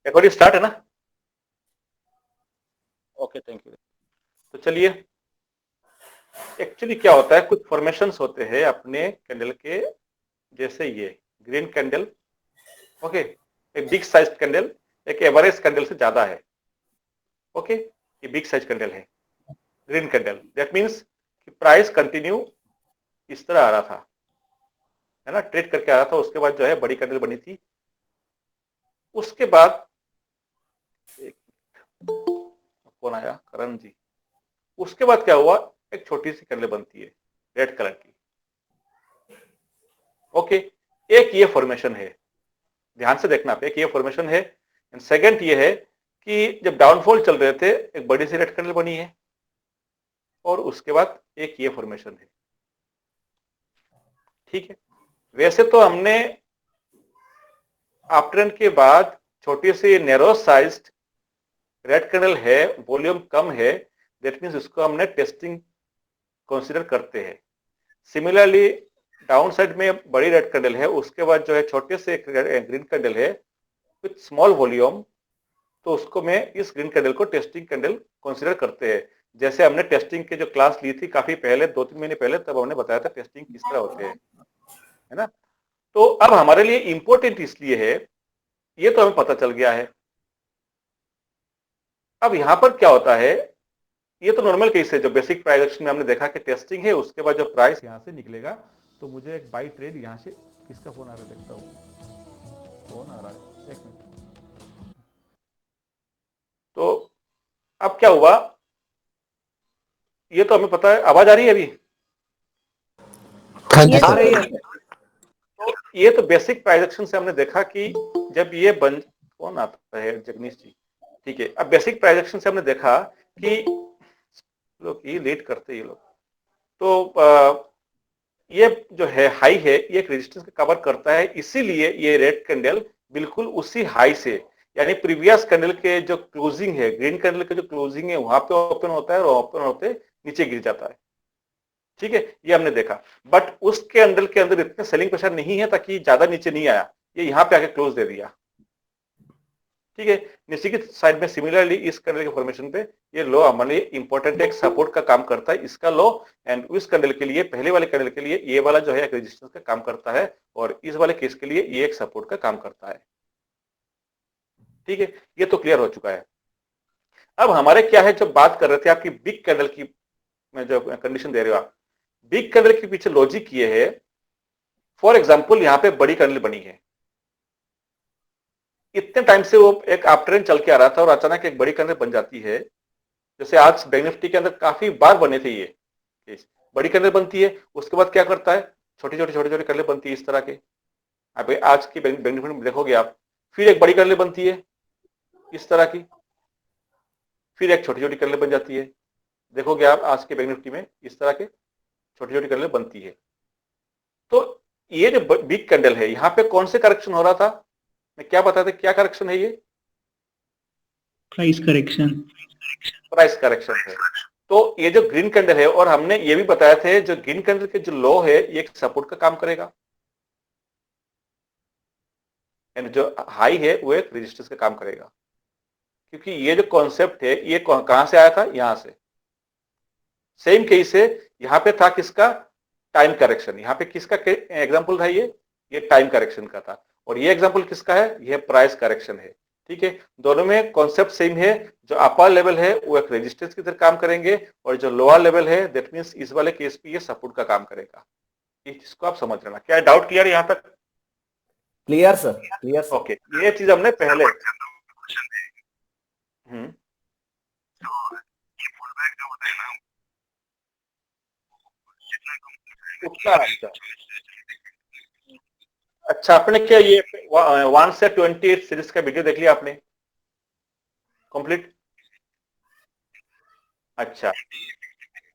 Recording start है ना? Okay, thank you. तो चलिए, एक्चुअली क्या होता है, कुछ फॉर्मेशंस होते हैं अपने कैंडल के, जैसे ये ग्रीन कैंडल। ओके, एक बिग साइज कैंडल एक एवरेज कैंडल से ज्यादा है। ओके, ये बिग साइज कैंडल है, ग्रीन कैंडल। दैट मीन्स कि प्राइस कंटिन्यू इस तरह आ रहा था, है ना, ट्रेड करके आ रहा था। उसके बाद जो है बड़ी कैंडल बनी थी। उसके बाद एक कौन आया, करण जी। उसके बाद क्या हुआ, एक छोटी सी कैंडल बनती है रेड कलर की। ओके, एक ये फॉर्मेशन है, ध्यान से देखना आप, एक ये फॉर्मेशन है। एंड सेकंड ये है कि जब डाउनफॉल चल रहे थे एक बड़ी सी रेड कैंडल बनी है, और उसके बाद एक ये फॉर्मेशन है। ठीक है, वैसे तो हमने अपट्रेंड के बाद छोटी सी नैरो साइज्ड रेड कैंडल है, वॉल्यूम कम है, दैट मीन्स उसको हमने टेस्टिंग कंसीडर करते हैं। सिमिलरली डाउन साइड में बड़ी रेड कैंडल है, उसके बाद जो है छोटे से ग्रीन कैंडल है विथ स्मॉल वॉल्यूम, तो उसको मैं इस ग्रीन कैंडल को टेस्टिंग कैंडल कंसीडर करते हैं। जैसे हमने टेस्टिंग की जो क्लास ली थी काफी पहले, 2-3 महीने पहले, तब हमने बताया था टेस्टिंग किस तरह होते हैं, है ना। तो अब हमारे लिए इंपॉर्टेंट इसलिए है, ये तो हमें पता चल गया है। अब यहां पर क्या होता है, ये तो नॉर्मल केस है, जो बेसिक प्राइस एक्शन में हमने देखा कि टेस्टिंग है, उसके बाद जो प्राइस यहां से निकलेगा, तो मुझे एक बाई ट्रेड यहां से, किसका फोन आ रहा है देखता हूं, फोन आ रहा है, एक मिनट। तो अब क्या हुआ, ये तो हमें पता है। आवाज आ रही है अभी? हाँ जी आ रही सर। है। तो ये तो बेसिक प्राइस एक्शन से हमने देखा कि जब ये बन, कौन आता है, जगनीश जी। ठीक है, अब बेसिक प्राइस एक्शन से हमने देखा कि लोग ये लेट करते हैं ये लोग। तो ये जो है हाई है, ये एक रेजिस्टेंस का कवर करता है, इसीलिए ये रेड कैंडल बिल्कुल उसी हाई से, यानी प्रीवियस कैंडल के जो क्लोजिंग है, ग्रीन कैंडल के जो क्लोजिंग है वहां पे ओपन होता है, और ओपन होते नीचे गिर जाता है। ठीक है, ये हमने देखा। बट उस कैंडल के अंदर इतने सेलिंग प्रेशर नहीं है ताकि ज्यादा नीचे नहीं आया, ये यहाँ पे आके क्लोज दे दिया। ठीक है, नीचे की साइड में सिमिलरली इस कैंडल के फॉर्मेशन पे ये लो हमारे लिए इंपॉर्टेंट एक सपोर्ट का काम करता है, इसका लो। एंड उस कैंडल के लिए, पहले वाले कैंडल के लिए ये वाला जो है एक रेजिस्टेंस का काम करता है, और इस वाले केस के लिए ये एक सपोर्ट का काम करता है। ठीक है, ये तो क्लियर हो चुका है। अब हमारे क्या है, जब बात कर रहे थे आपकी बिग कैंडल की, मैं जो कंडीशन दे रहे हो आप, बिग कैंडल के पीछे लॉजिक ये है। फॉर एग्जाम्पल यहाँ पे बड़ी कैंडल बनी है, इतने टाइम से वो एक अप ट्रेंड चल के आ रहा था, और अचानक एक बड़ी कैंडल बन जाती है। जैसे आज बैंक निफ्टी के अंदर काफी बार बने थे ये केस, बड़ी कैंडल बनती है, उसके बाद क्या करता है, छोटी छोटी कैंडल बनती है इस तरह के। अब आज की बैंक निफ्टी में देखोगे आप, फिर एक बड़ी कैंडल बनती है इस तरह की, फिर एक छोटी छोटी कैंडल बन जाती है। देखोगे आप आज के बैंक निफ्टी में इस तरह के छोटी छोटी कैंडल बनती है। तो ये जो बिग कैंडल है, यहाँ पे कौन से करेक्शन हो रहा था, मैं क्या बताया था, क्या करेक्शन है ये? Price correction. प्राइस करेक्शन है। तो ये जो ग्रीन कैंडल है, और हमने ये भी बताया थे जो ग्रीन कैंडल के जो लो है ये एक सपोर्ट का काम करेगा, एंड जो हाई है वो एक रेजिस्टेंस का काम करेगा। क्योंकि ये जो कॉन्सेप्ट है ये कहां से आया था, यहां से। सेम केस है, यहाँ पे था किसका, टाइम करेक्शन। यहाँ पे किसका एग्जाम्पल था ये टाइम करेक्शन का था। और ये एग्जाम्पल किसका है, ये प्राइस करेक्शन है। ठीक है, दोनों में कॉन्सेप्ट सेम है। जो अपर लेवल है वो एक रेजिस्टेंस की तरह काम करेंगे, और जो लोअर लेवल है दैट मींस इस वाले केस पे ये सपोर्ट का काम करेगा। इसको आप समझ लेना। क्या डाउट क्लियर है यहाँ तक? Clear sir, clear sir. Okay, ये चीज हमने पहले हम्म उतना। अच्छा, आपने क्या ये 1 से 28 सीरीज का वीडियो देख लिया आपने कंप्लीट? अच्छा,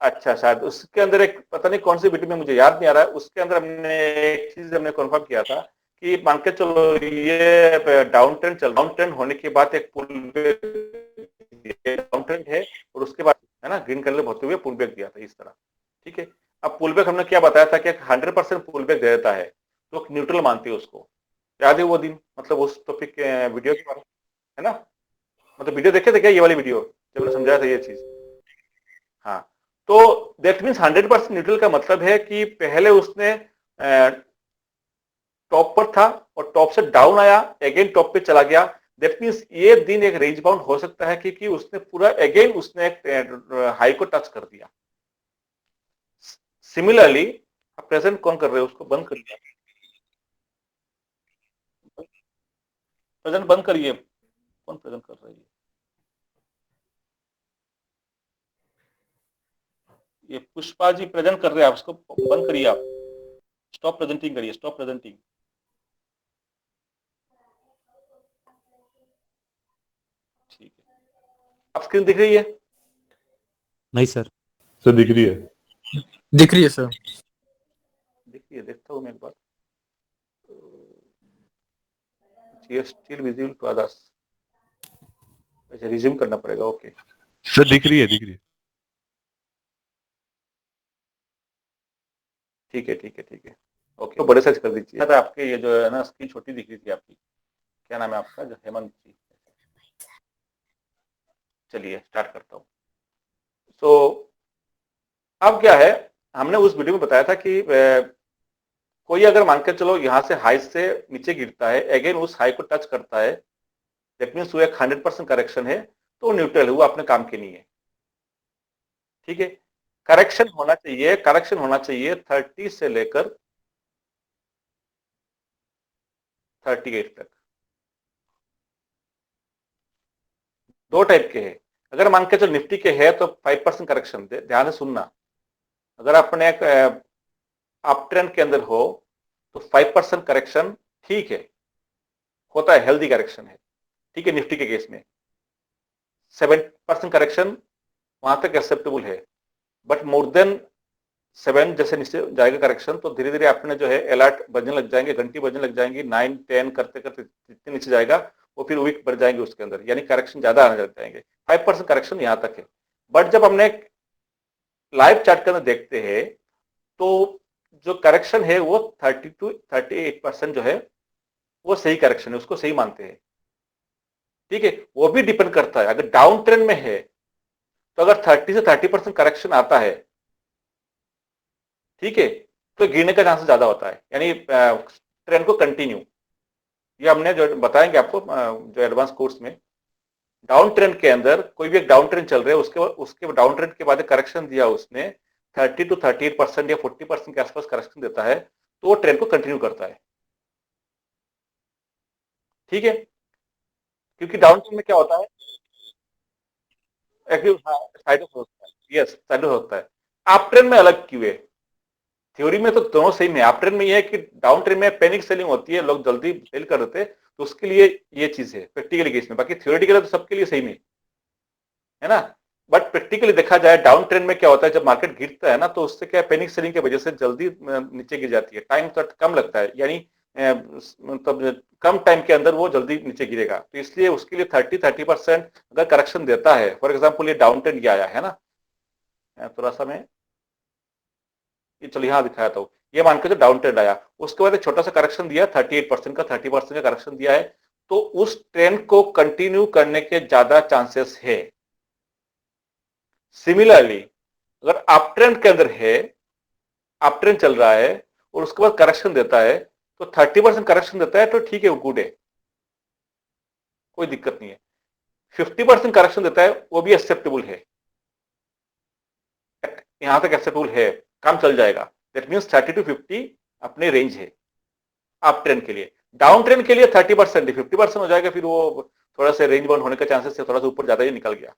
अच्छा, शायद उसके अंदर एक पता नहीं कौन सी वीडियो में, मुझे याद नहीं आ रहा है, उसके अंदर हमने एक चीज हमने कंफर्म किया था कि मान के चलो ये डाउन ट्रेंड होने के बाद एक पुल डाउन ट्रेंड है, और उसके बाद है ना ग्रीन कलर होते हुए पुल बैक दिया था इस तरह। ठीक है, अब पुल बैक हमने क्या बताया था कि 100% पुल बैक दे देता है, तो न्यूट्रल मानते हैं उसको। याद है वो दिन, मतलब उस टॉपिक वीडियो के बारे में? है ना? मतलब वीडियो देखे थे क्या, ये वाली वीडियो जब मैंने समझाया था ये चीज? हाँ, तो दैट मीन्स 100% न्यूट्रल का मतलब है कि पहले उसने टॉप पर था और टॉप से डाउन आया, अगेन टॉप पे चला गया। दैट मीन्स ये दिन एक रेंज बाउंड हो सकता है क्योंकि उसने पूरा अगेन उसने एक हाई को टच कर दिया। सिमिलरली प्रेजेंट कौन कर रहे हो, उसको बंद कर दिया, प्रेजेंट बंद करिए। कौन प्रेजेंट कर रही है? ये पुष्पा जी प्रेजेंट कर रहे हैं, आप उसको बंद करिए। आप स्टॉप प्रेजेंटिंग करिए, स्टॉप प्रेजेंटिंग। ठीक है, आप स्क्रीन दिख रही है? नहीं सर। सर दिख रही है। दिख रही है सर। दिख रही है, देखता हूँ मैं एक बार। Still visible to others. अच्छा, रिज्यूम करना पड़ेगा, ओके। सर दिख रही है, दिख रही है। ठीक है ठीक है ठीक है, ओके। तो बड़े साइज कर दीजिए। तो आपके ये जो है ना स्क्रीन छोटी दिख रही थी आपकी। क्या नाम है आपका? जो हेमंत जी। चलिए स्टार्ट करता हूँ। तो अब क्या है, हमने उस वीडियो में बताया था कि कोई अगर मान के चलो यहाँ से हाई से नीचे गिरता है, अगेन उस हाई को टच करता है, दैट मीन्स वो एक 100% करेक्शन है, तो न्यूट्रल है, वो अपने काम के नहीं है। ठीक है, करेक्शन होना चाहिए, करेक्शन होना चाहिए 30 से लेकर 38 तक। दो टाइप के हैं। अगर मान के चलो निफ्टी के है तो 5% करेक्शन, ध्यान से सुनना। अगर अपने एक अप ट्रेंड के अंदर हो तो 5% करेक्शन ठीक है, होता है, हेल्दी करेक्शन है। ठीक है, निफ्टी के केस में 7% करेक्शन वहां तक एक्सेप्टेबल है, बट मोर देन 7 जैसे नीचे जाएगा करेक्शन तो धीरे धीरे अपने जो है अलर्ट बजने लग जाएंगे, घंटी बजने लग जाएंगी, 9 10 करते करते जितने नीचे जाएगा वो फिर वीक बढ़ जाएंगे उसके अंदर, यानी करेक्शन ज्यादा आने लग जाएंगे। 5% करेक्शन यहाँ तक है। बट जब हमने लाइव चार्ट के अंदर देखते हैं तो जो करेक्शन है वो 30 to 38% जो है वो सही करेक्शन है, उसको सही मानते हैं। ठीक है, वो भी डिपेंड करता है, अगर डाउन ट्रेंड में है तो अगर 30 से 30% करेक्शन आता है, ठीक है, तो गिरने का चांस ज्यादा होता है, यानी ट्रेंड को कंटिन्यू। ये हमने जो बताएंगे आपको जो एडवांस कोर्स में, डाउन ट्रेंड के अंदर कोई भी एक डाउन ट्रेंड चल रहा है, उसके डाउन ट्रेंड के बाद करेक्शन दिया उसने 30 to 38% या 40% के आसपास करेक्शन देता है, तो वो ट्रेंड को कंटिन्यू करता है। ठीक है, क्योंकि डाउन ट्रेंड में क्या होता है, साइड होता है, यस साइड होता है। अप ट्रेंड में अलग क्यों है? थ्योरी में तो दोनों सेम है। अप ट्रेंड में ये है कि डाउन ट्रेंड में पैनिक सेलिंग होती है, लोग जल्दी सेल कर देते हैं, तो उसके लिए ये चीज है प्रैक्टिकली केस में। बाकी थ्योरेटिकली तो सबके लिए सेम है ना। बट प्रैक्टिकली देखा जाए डाउन ट्रेंड में क्या होता है, जब मार्केट गिरता है ना तो उससे क्या पैनिक सेलिंग की वजह से जल्दी नीचे गिर जाती है, टाइम तो कम लगता है, यानी मतलब कम टाइम के अंदर वो जल्दी नीचे गिरेगा, तो इसलिए उसके लिए 30% अगर करेक्शन देता है, फॉर एग्जाम्पल ये डाउन ट्रेंड आया है ना, थोड़ा सा मैं ये चलो यहाँ दिखाया था, ये मान के जो डाउन ट्रेंड आया उसके बाद एक छोटा सा करेक्शन दिया 38% का, 30% का करेक्शन दिया है, तो उस ट्रेंड को कंटिन्यू करने के ज्यादा चांसेस है। सिमिलरली अगर अप ट्रेंड के अंदर है, अप ट्रेंड चल रहा है और उसके बाद करेक्शन देता है, तो 30% करेक्शन देता है तो ठीक है, वो गुड है, कोई दिक्कत नहीं है। 50% करेक्शन देता है वो भी एक्सेप्टेबल है, यहां तक एक्सेप्टेबल है, काम चल जाएगा। दैट मीन्स 30 to 50 अपने रेंज है अप ट्रेंड के लिए। डाउन ट्रेंड के लिए 30% 50% हो जाएगा, फिर वो थोड़ा सा रेंज बाउंड होने का चांसेस है, थोड़ा सा ऊपर ज्यादा ही निकल गया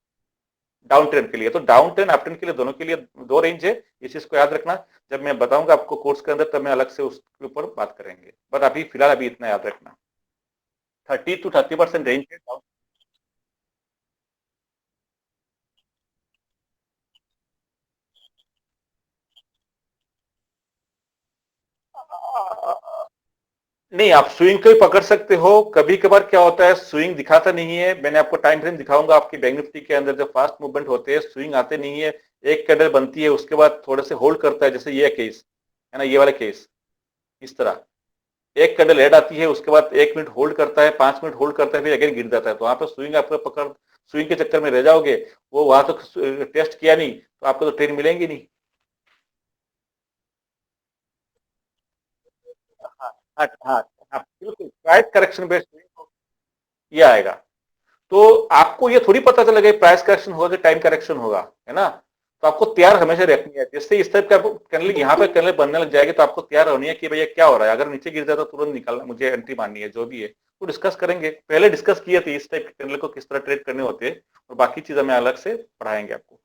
डाउन ट्रेंड के लिए। तो डाउन ट्रेंड अप ट्रेंड के लिए दोनों के लिए दो रेंज है, इस चीज को याद रखना। जब मैं बताऊंगा आपको कोर्स के अंदर तब मैं अलग से उसके ऊपर बात करेंगे, बट अभी फिलहाल अभी इतना याद रखना, 30 to 30% रेंज है डाउन। नहीं, आप स्विंग को ही पकड़ सकते हो। कभी कभार क्या होता है, स्विंग दिखाता नहीं है, मैंने आपको टाइम फ्रेम दिखाऊंगा आपकी बैंक निफ्टी के अंदर, जब फास्ट मूवमेंट होते हैं स्विंग आते नहीं है, एक कैंडल बनती है उसके बाद थोड़े से होल्ड करता है, जैसे ये केस है ना, ये वाला केस इस तरह, एक कैंडल रेड आती है, उसके बाद 1 मिनट होल्ड करता है, 5 मिनट होल्ड करता है, फिर अगेन गिर जाता है, तो वहां पर स्विंग आपको पकड़, स्विंग के चक्कर में रह जाओगे, वो वहां तो टेस्ट किया नहीं तो आपको तो ट्रेन मिलेंगी नहीं। हाँ हाँ हाँ हाँ, बिल्कुल प्राइस करेक्शन बेस्ड ये आएगा। तो आपको ये थोड़ी पता चलेगा प्राइस करेक्शन होगा कि टाइम करेक्शन होगा, है ना। तो आपको तैयार हमेशा रखनी है, जिससे इस टाइप का कैंडल यहाँ पे कैंडल बनने लग जाएगी तो आपको तैयार होनी है कि भैया क्या हो रहा है, अगर नीचे गिर जाए तो तुरंत निकालना, मुझे एंट्री माननी है, जो भी है वो डिस्कस करेंगे। पहले डिस्कस किए थे इस टाइप के कैंडल को किस तरह ट्रेड करने होते हैं, और बाकी चीज हमें अलग से पढ़ाएंगे आपको।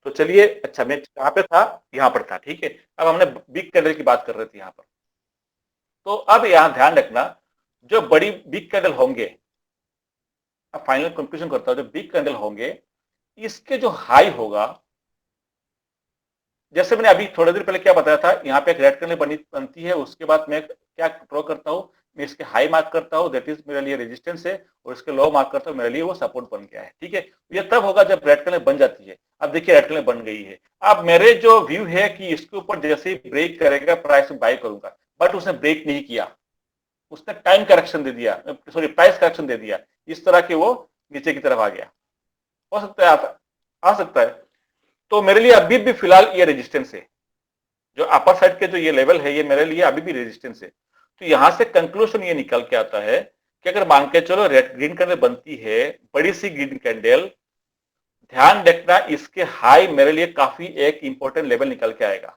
तो चलिए, अच्छा मैं कहाँ पे था, यहाँ पर था, ठीक है। अब हमने बिग कैंडल की बात कर रहे थे यहाँ पर। तो अब यहाँ ध्यान रखना, जो बड़ी बिग कैंडल होंगे, अब फाइनल कंक्लूजन करता हूं, जो बिग कैंडल होंगे इसके जो हाई होगा, जैसे मैंने अभी थोड़ी देर पहले क्या बताया था, यहाँ पे एक रेड कैंडल बनती है, उसके बाद मैं क्या ड्रॉ करता हूं, मैं इसके हाई मार्क करता हूं, दैट इज मेरे लिए रेजिस्टेंस है, और इसके लो मार्क करता हूं, मेरे लिए वो सपोर्ट बन गया है, ठीक है। ये तब होगा जब रेड कैंडल बन जाती है। अब देखिए रेड कैंडल बन गई है, अब मेरे जो व्यू है कि इसके ऊपर जैसे ही ब्रेक करेगा प्राइस में बाय करूंगा, बट उसने ब्रेक नहीं किया, उसने टाइम करेक्शन दे दिया, सॉरी प्राइस करेक्शन दे दिया, इस तरह के वो नीचे की तरफ आ गया, हो सकता है आ सकता है। तो मेरे लिए अभी भी फिलहाल ये रेजिस्टेंस है, जो अपर साइड के जो ये लेवल है, ये मेरे लिए अभी भी रेजिस्टेंस है। तो यहां से कंक्लूजन ये निकल के आता है कि अगर मान के चलो रेड ग्रीन कैंडल बनती है, बड़ी सी ग्रीन कैंडल, ध्यान रखना इसके हाई मेरे लिए काफी एक इंपॉर्टेंट लेवल निकल के आएगा।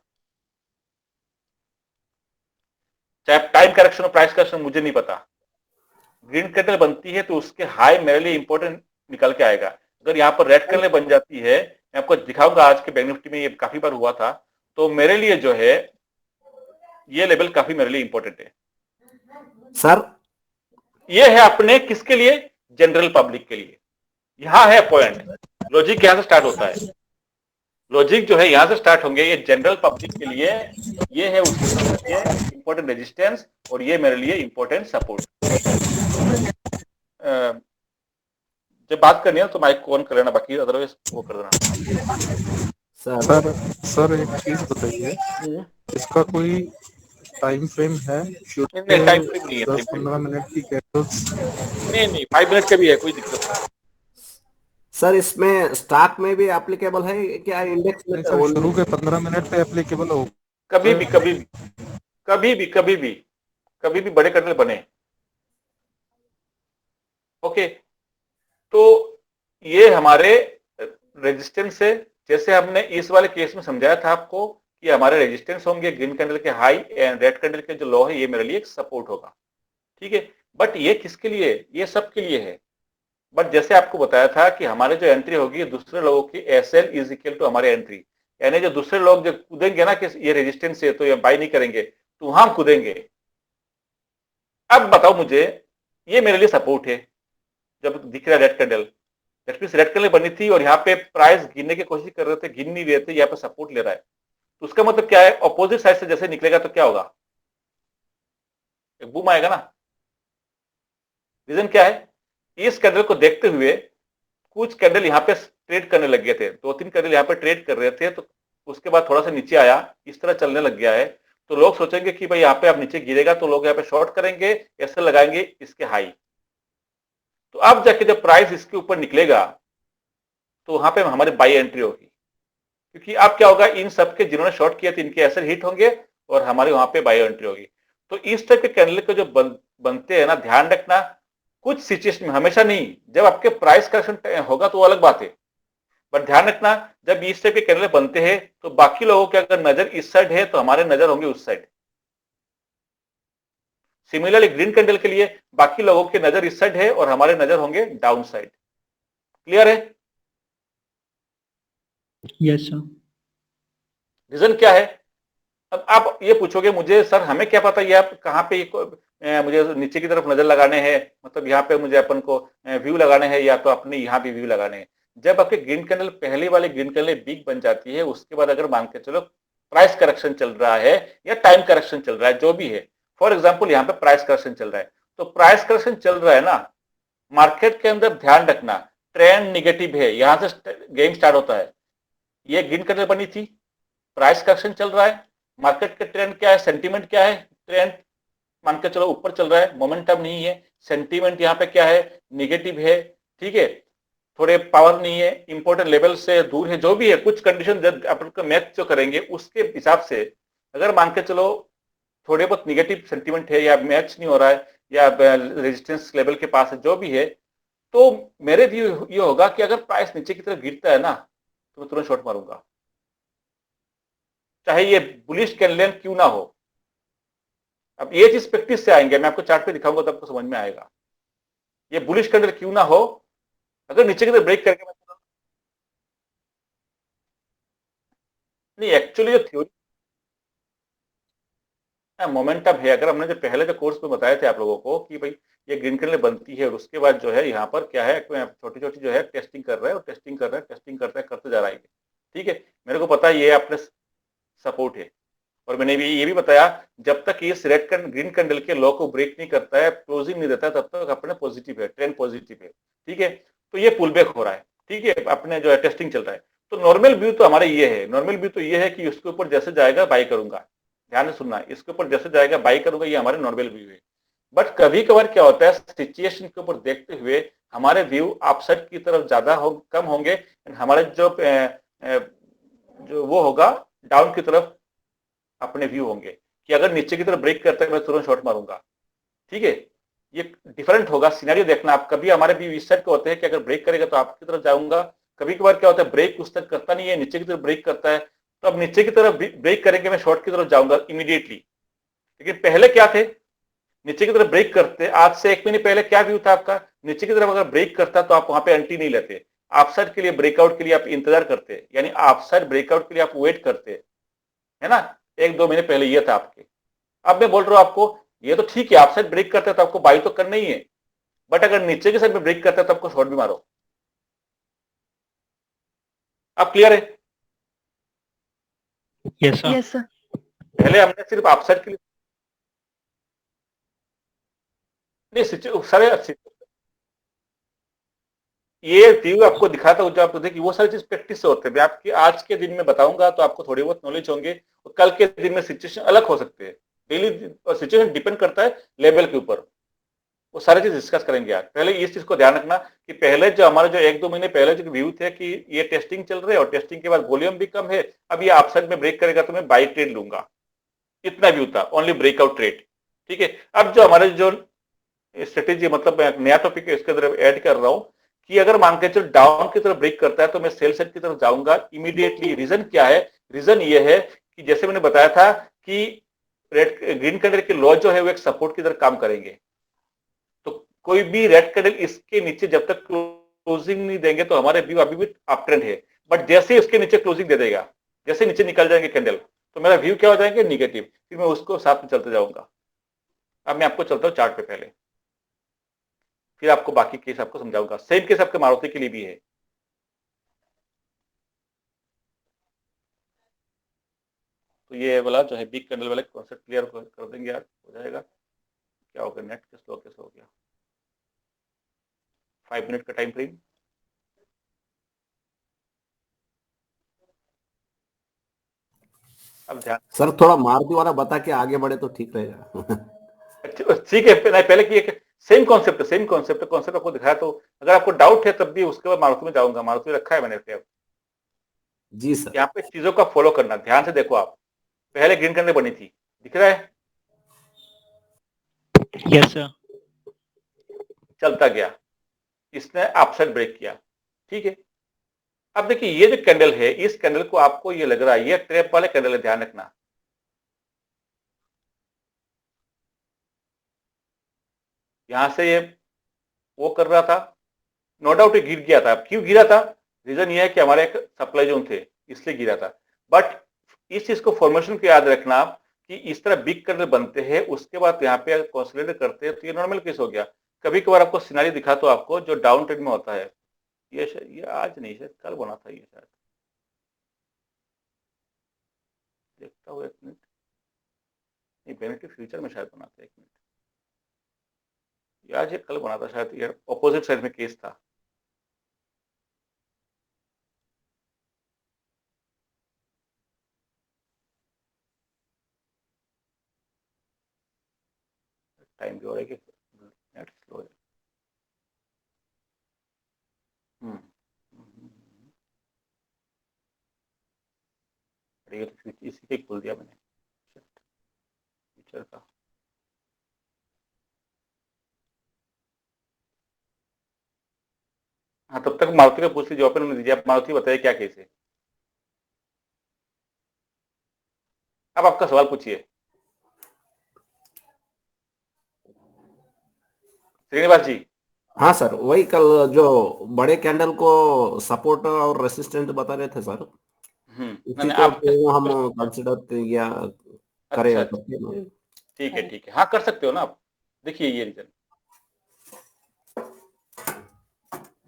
चाहे टाइम करेक्शन और प्राइस करेक्शन मुझे नहीं पता, ग्रीन कैंडल बनती है तो उसके हाई मेरे लिए इंपॉर्टेंट निकल के आएगा। अगर यहाँ पर रेड कैंडल बन जाती है, मैं आपको दिखाऊंगा, आज के बैंक निफ्टी में ये काफी बार हुआ था, तो मेरे लिए जो है ये लेवल काफी मेरे लिए इंपॉर्टेंट है सर। ये है अपने किसके लिए, जनरल पब्लिक के लिए। यहां है पॉइंट, लॉजिक यहां से स्टार्ट होता है, लॉजिक जो है यहां से स्टार्ट होंगे, ये जनरल पब्लिक के लिए ये है उसके लिए इंपॉर्टेंट रेजिस्टेंस, और ये मेरे लिए इंपॉर्टेंट सपोर्ट। जब बात करनी है तो माइक को ऑन कर लेना, बाकी अदरवाइज वो कर देना। सर सर एक चीज बताइए, इसका कोई टाइम फ्रेम है? नहीं, टाइम फ्रेम नहीं है, 10-15 मिनट की कैंडल्स? नहीं 5 मिनट का भी है, कोई दिक्कत नहीं। सर इसमें स्टॉक में भी एप्लीकेबल है क्या, इंडेक्स में? सर शुरू के 15 मिनट पे एप्लीकेबल हो? कभी भी कभी भी कभी भी कभी भी कभी भी बड़े कैंडल बने, ओके। तो ये हमारे रेजिस्टेंस है, जैसे हमने इस वाले केस में समझाया था आपको कि हमारे रेजिस्टेंस होंगे ग्रीन कैंडल के हाई एंड रेड कैंडल के जो लो है, ये मेरे लिए एक सपोर्ट होगा, ठीक है। बट ये किसके लिए, ये सबके लिए है। बट जैसे आपको बताया था कि हमारे जो एंट्री होगी दूसरे लोगों की एसएल इज इक्वल टू हमारी एंट्री, यानी जो दूसरे लोग जो कूदेंगे ना कि ये रेजिस्टेंस है तो ये बाय नहीं करेंगे, तो हम कूदेंगे। अब बताओ मुझे, ये मेरे लिए सपोर्ट है जब दिख रहा है रेड कैंडल, रेड कैंडल बनी थी और यहाँ पे प्राइस गिरने की कोशिश कर रहे थे, गिन नहीं रहे थे, यहाँ पे सपोर्ट ले रहा है, तो उसका मतलब क्या है, ऑपोजिट साइड से जैसे निकलेगा तो क्या होगा, एक बूम आएगा ना। रीजन क्या है, इस कैंडल को देखते हुए कुछ कैंडल यहाँ पे ट्रेड करने लग गए थे, 2-3 कैंडल यहाँ पे ट्रेड कर रहे थे, तो उसके बाद थोड़ा सा नीचे आया, इस तरह चलने लग गया है, तो लोग सोचेंगे कि भाई यहाँ पे अब नीचे गिरेगा तो लोग यहाँ पे शॉर्ट करेंगे, ऐसे लगाएंगे इसके हाई। तो अब जाके जब प्राइस इसके ऊपर निकलेगा तो वहां पे हमारी बाई एंट्री होगी, क्योंकि अब क्या होगा, इन सबके जिन्होंने शॉर्ट किया थे इनके ऐसे हिट होंगे और हमारे वहां पे बाई एंट्री होगी। तो इस टाइप के कैंडल के जो बनते हैं ना, ध्यान रखना, कुछ सिचुएशन में, हमेशा नहीं, जब आपके प्राइस करेक्शन होगा तो अलग बात है, बट ध्यान रखना जब इस टाइप के कैंडल बनते हैं तो बाकी लोगों की अगर नजर इस साइड है तो हमारे नजर होंगे उस साइड। सिमिलरली ग्रीन कैंडल के लिए बाकी लोगों की नजर इस साइड है और हमारे नजर होंगे डाउन साइड। क्लियर है? Yes sir. रीजन क्या है? अब आप ये पूछोगे मुझे, सर हमें क्या पता ये आप कहाँ पे, मुझे नीचे की तरफ नजर लगाने हैं, मतलब यहाँ पे मुझे अपन को व्यू लगाने हैं या तो अपने यहाँ भी व्यू लगाने हैं। जब आपके ग्रीन कैंडल, पहली वाली ग्रीन कैंडल बिग बन जाती है, उसके बाद अगर मान के चलो प्राइस करेक्शन चल रहा है या टाइम करेक्शन चल रहा है, जो भी है, फॉर एग्जाम्पल यहाँ पे प्राइस करेक्शन चल रहा है, तो प्राइस करेक्शन चल रहा है ना, मार्केट के अंदर ध्यान रखना ट्रेंड निगेटिव है, यहां से गेम स्टार्ट होता है। ये ग्रीन कैंडल बनी थी, प्राइस करेक्शन चल रहा है, मार्केट के ट्रेंड क्या है, सेंटीमेंट क्या है, ट्रेंड मान के चलो ऊपर चल रहा है, मोमेंटम नहीं है, सेंटीमेंट यहाँ पे क्या है, निगेटिव है, ठीक है, थोड़े पावर नहीं है, इंपॉर्टेंट लेवल से दूर है, जो भी है कुछ कंडीशन जब अपन मैच जो करेंगे उसके हिसाब से अगर मान के चलो थोड़े बहुत निगेटिव सेंटीमेंट है या मैच नहीं हो रहा है या रेजिस्टेंस लेवल के पास है, जो भी है, तो मेरे व्यू ये होगा कि अगर प्राइस नीचे की तरफ गिरता है ना तो मैं तुरंत शॉर्ट मारूंगा, चाहे ये बुलिश कैंडल क्यों ना हो। अब ये चीज प्रैक्टिस से आएंगे, मैं आपको चार्ट पे दिखाऊंगा तो आपको समझ में आएगा। ये बुलिश कैंडल क्यों ना हो, अगर नीचे की तरफ ब्रेक करके नहीं, एक्चुअली जो थ्योरी मोमेंटम है, अगर हमने जो पहले जो कोर्स में बताए थे आप लोगों को कि भाई ये ग्रीन कैंडल बनती है और उसके बाद जो है यहाँ पर क्या है, छोटी छोटी जो है टेस्टिंग कर रहा है और टेस्टिंग कर रहा है, टेस्टिंग करता है, करते जा रहा है, ठीक है, मेरे को पता है ये अपने सपोर्ट है। और मैंने भी ये भी बताया जब तक ये रेड ग्रीन कैंडल के लॉ को ब्रेक नहीं करता है, क्लोजिंग नहीं देता है, तब तक अपने पॉजिटिव है, ट्रेंड पॉजिटिव है, ठीक है। तो ये पुल बैक हो रहा है, ठीक है, अपने जो है टेस्टिंग चल रहा है। तो नॉर्मल व्यू तो हमारा ये है, नॉर्मल व्यू तो ये है कि उसके ऊपर जैसे जाएगा बाई करूंगा, ध्यान से सुनना, इसके ऊपर जैसे जाएगा बाई करूंगा, ये हमारे नॉर्मल व्यू है। बट कभी कभार क्या होता है, सिचुएशन के ऊपर देखते हुए हमारे व्यू अपसाइड की तरफ ज्यादा कम होंगे, हमारे जो वो होगा डाउन की तरफ अपने व्यू होंगे कि अगर नीचे की तरफ ब्रेक करता है मैं तुरंत शॉर्ट मारूंगा, ठीक है। ये डिफरेंट होगा सिनेरियो, देखना आप, कभी हमारे व्यू इस साइड के होते हैं कि अगर ब्रेक करेगा तो आपकी तरफ जाऊंगा, कभी कभार क्या होता है ब्रेक उस तक करता नहीं है, नीचे की तरफ ब्रेक करता है, तो अब नीचे की तरफ ब्रेक करेंगे मैं शॉर्ट की तरफ जाऊंगा इमीडिएटली। लेकिन पहले क्या थे, नीचे की तरफ ब्रेक करते, आज से 1 महीने पहले क्या व्यू था आपका, नीचे की तरफ अगर ब्रेक करता तो आप वहां पे एंट्री नहीं लेते, ऑफसाइड के लिए ब्रेकआउट के लिए आप इंतजार करते, यानी ऑफसाइड ब्रेकआउट के लिए आप वेट करते, है ना, 1-2 महीने पहले ये था आपके। अब मैं बोल रहा हूं आपको ये तो ठीक है, ऑफसाइड ब्रेक करता है तो आपको बाई तो करना ही है, बट अगर नीचे की साइड में ब्रेक करता है तो आपको शॉर्ट भी मारो। अब क्लियर है? Yes sir. Yes sir. पहले हमने सिर्फ ऑफसाइड के लिए नहीं, सारे ये व्यू आपको दिखाता हूं, जो आप देखिए वो सारी चीज प्रैक्टिस से होते हैं, मैं आपकी आज के दिन में बताऊंगा तो आपको थोड़ी बहुत नॉलेज होंगे, और कल के दिन में सिचुएशन अलग हो सकते हैं, डेली सिचुएशन डिपेंड करता है लेवल के ऊपर, वो सारी चीज डिस्कस करेंगे आज। पहले इस चीज को ध्यान रखना कि पहले जो हमारे जो 1-2 महीने पहले जो व्यू थे कि ये टेस्टिंग चल रहे है और टेस्टिंग के बाद वॉल्यूम भी कम है, अब ये अपसाइड में ब्रेक करेगा तो मैं बाई ट्रेड लूंगा, इतना व्यू था, ओनली ब्रेकआउट ट्रेड, ठीक है। अब जो हमारे जो स्ट्रेटेजी, मतलब मैं नया टॉपिक इसके अंदर ऐड कर रहा हूं कि अगर मान के चल डाउन की तरफ ब्रेक करता है तो मैं सेल साइड की तरफ जाऊंगा इमीडिएटली। रीजन क्या है, रीजन ये है कि जैसे मैंने बताया था कि रेड ग्रीन कैंडल के लॉ जो है वो एक सपोर्ट की तरह काम करेंगे, तो कोई भी रेड कैंडल इसके नीचे जब तक क्लोजिंग नहीं देंगे तो हमारे व्यू अभी भी अप ट्रेंड है, बट जैसे ही उसके नीचे क्लोजिंग दे देगा, जैसे नीचे निकल जाएंगे कैंडल, तो मेरा व्यू क्या हो जाएंगे, निगेटिव, फिर मैं उसको साथ में चलते जाऊंगा। अब मैं आपको चलता हूँ चार्ट पे पहले, फिर आपको बाकी केस आपको समझाऊंगा, सेम केस आपके मारुति के लिए भी है। तो ये वाला जो है बिग कैंडल वाले कॉन्सेप्ट क्लियर कर देंगे यार, हो जाएगा। क्या हो गया, नेट के स्लो कैसे हो गया, 5 मिनट का टाइम फ्रेम। अब ध्यान, सर थोड़ा मारुति वाला बता के आगे बढ़े तो ठीक रहेगा। ठीक है, पहले की एक same concept, same concept concept आपको दिखाया, तो अगर आपको डाउट है तब भी उसके बाद मारुति में जाऊंगा, मारुति रखा है मैंने टेप। जी सर। यहाँ पे चीजों का फॉलो करना, ध्यान से देखो आप, पहले ग्रीन कैंडल बनी थी, दिख रहा है, यस सर। चलता गया, इसने अपसाइड ब्रेक किया, ठीक है। अब देखिए ये जो कैंडल है, इस कैंडल को आपको ये लग रहा है ये ट्रैप वाले कैंडल है, ध्यान रखना, यहां से ये वो कर रहा था, नो डाउट ये गिर गया था। क्यों गिरा था, रीजन ये है कि हमारे एक सप्लाई जोन थे इसलिए गिरा था, बट इस चीज को फॉर्मेशन को याद रखना आप कि इस तरह बिग कैंडल बनते हैं उसके बाद यहाँ पे कंसोलिडेट करते हैं, तो ये नॉर्मल केस हो गया। कभी कभार आपको सिनारी दिखा तो आपको जो डाउन ट्रेंड में होता है, ये आज नहीं शायद कल बना था, ये शायद देखता हूँ 1 मिनट, नहीं बेनिफिट फ्यूचर में शायद बना था, 1 मिनट, ये आज ये कल बना था शायद, ये ऑपोजिट साइड में केस था। टाइम भी हो रहा है कि नेट स्लो है। ये तो इसी के खोल दिया मैंने फीचर का। हाँ, तब तक मारुति का पूछ लीजिए, ओपन में दीजिए। आप मारुति बताइए क्या केस है। अब आपका सवाल पूछिए श्रीनिवास जी। हाँ सर, वही कल जो बड़े कैंडल को सपोर्ट और रेसिस्टेंट बता रहे थे सर, उसी नहीं, को आप तो हम कंसिडर या करें अच्छा करके। ठीक है ठीक है, हाँ कर सकते हो ना आप। देखिए ये रीजन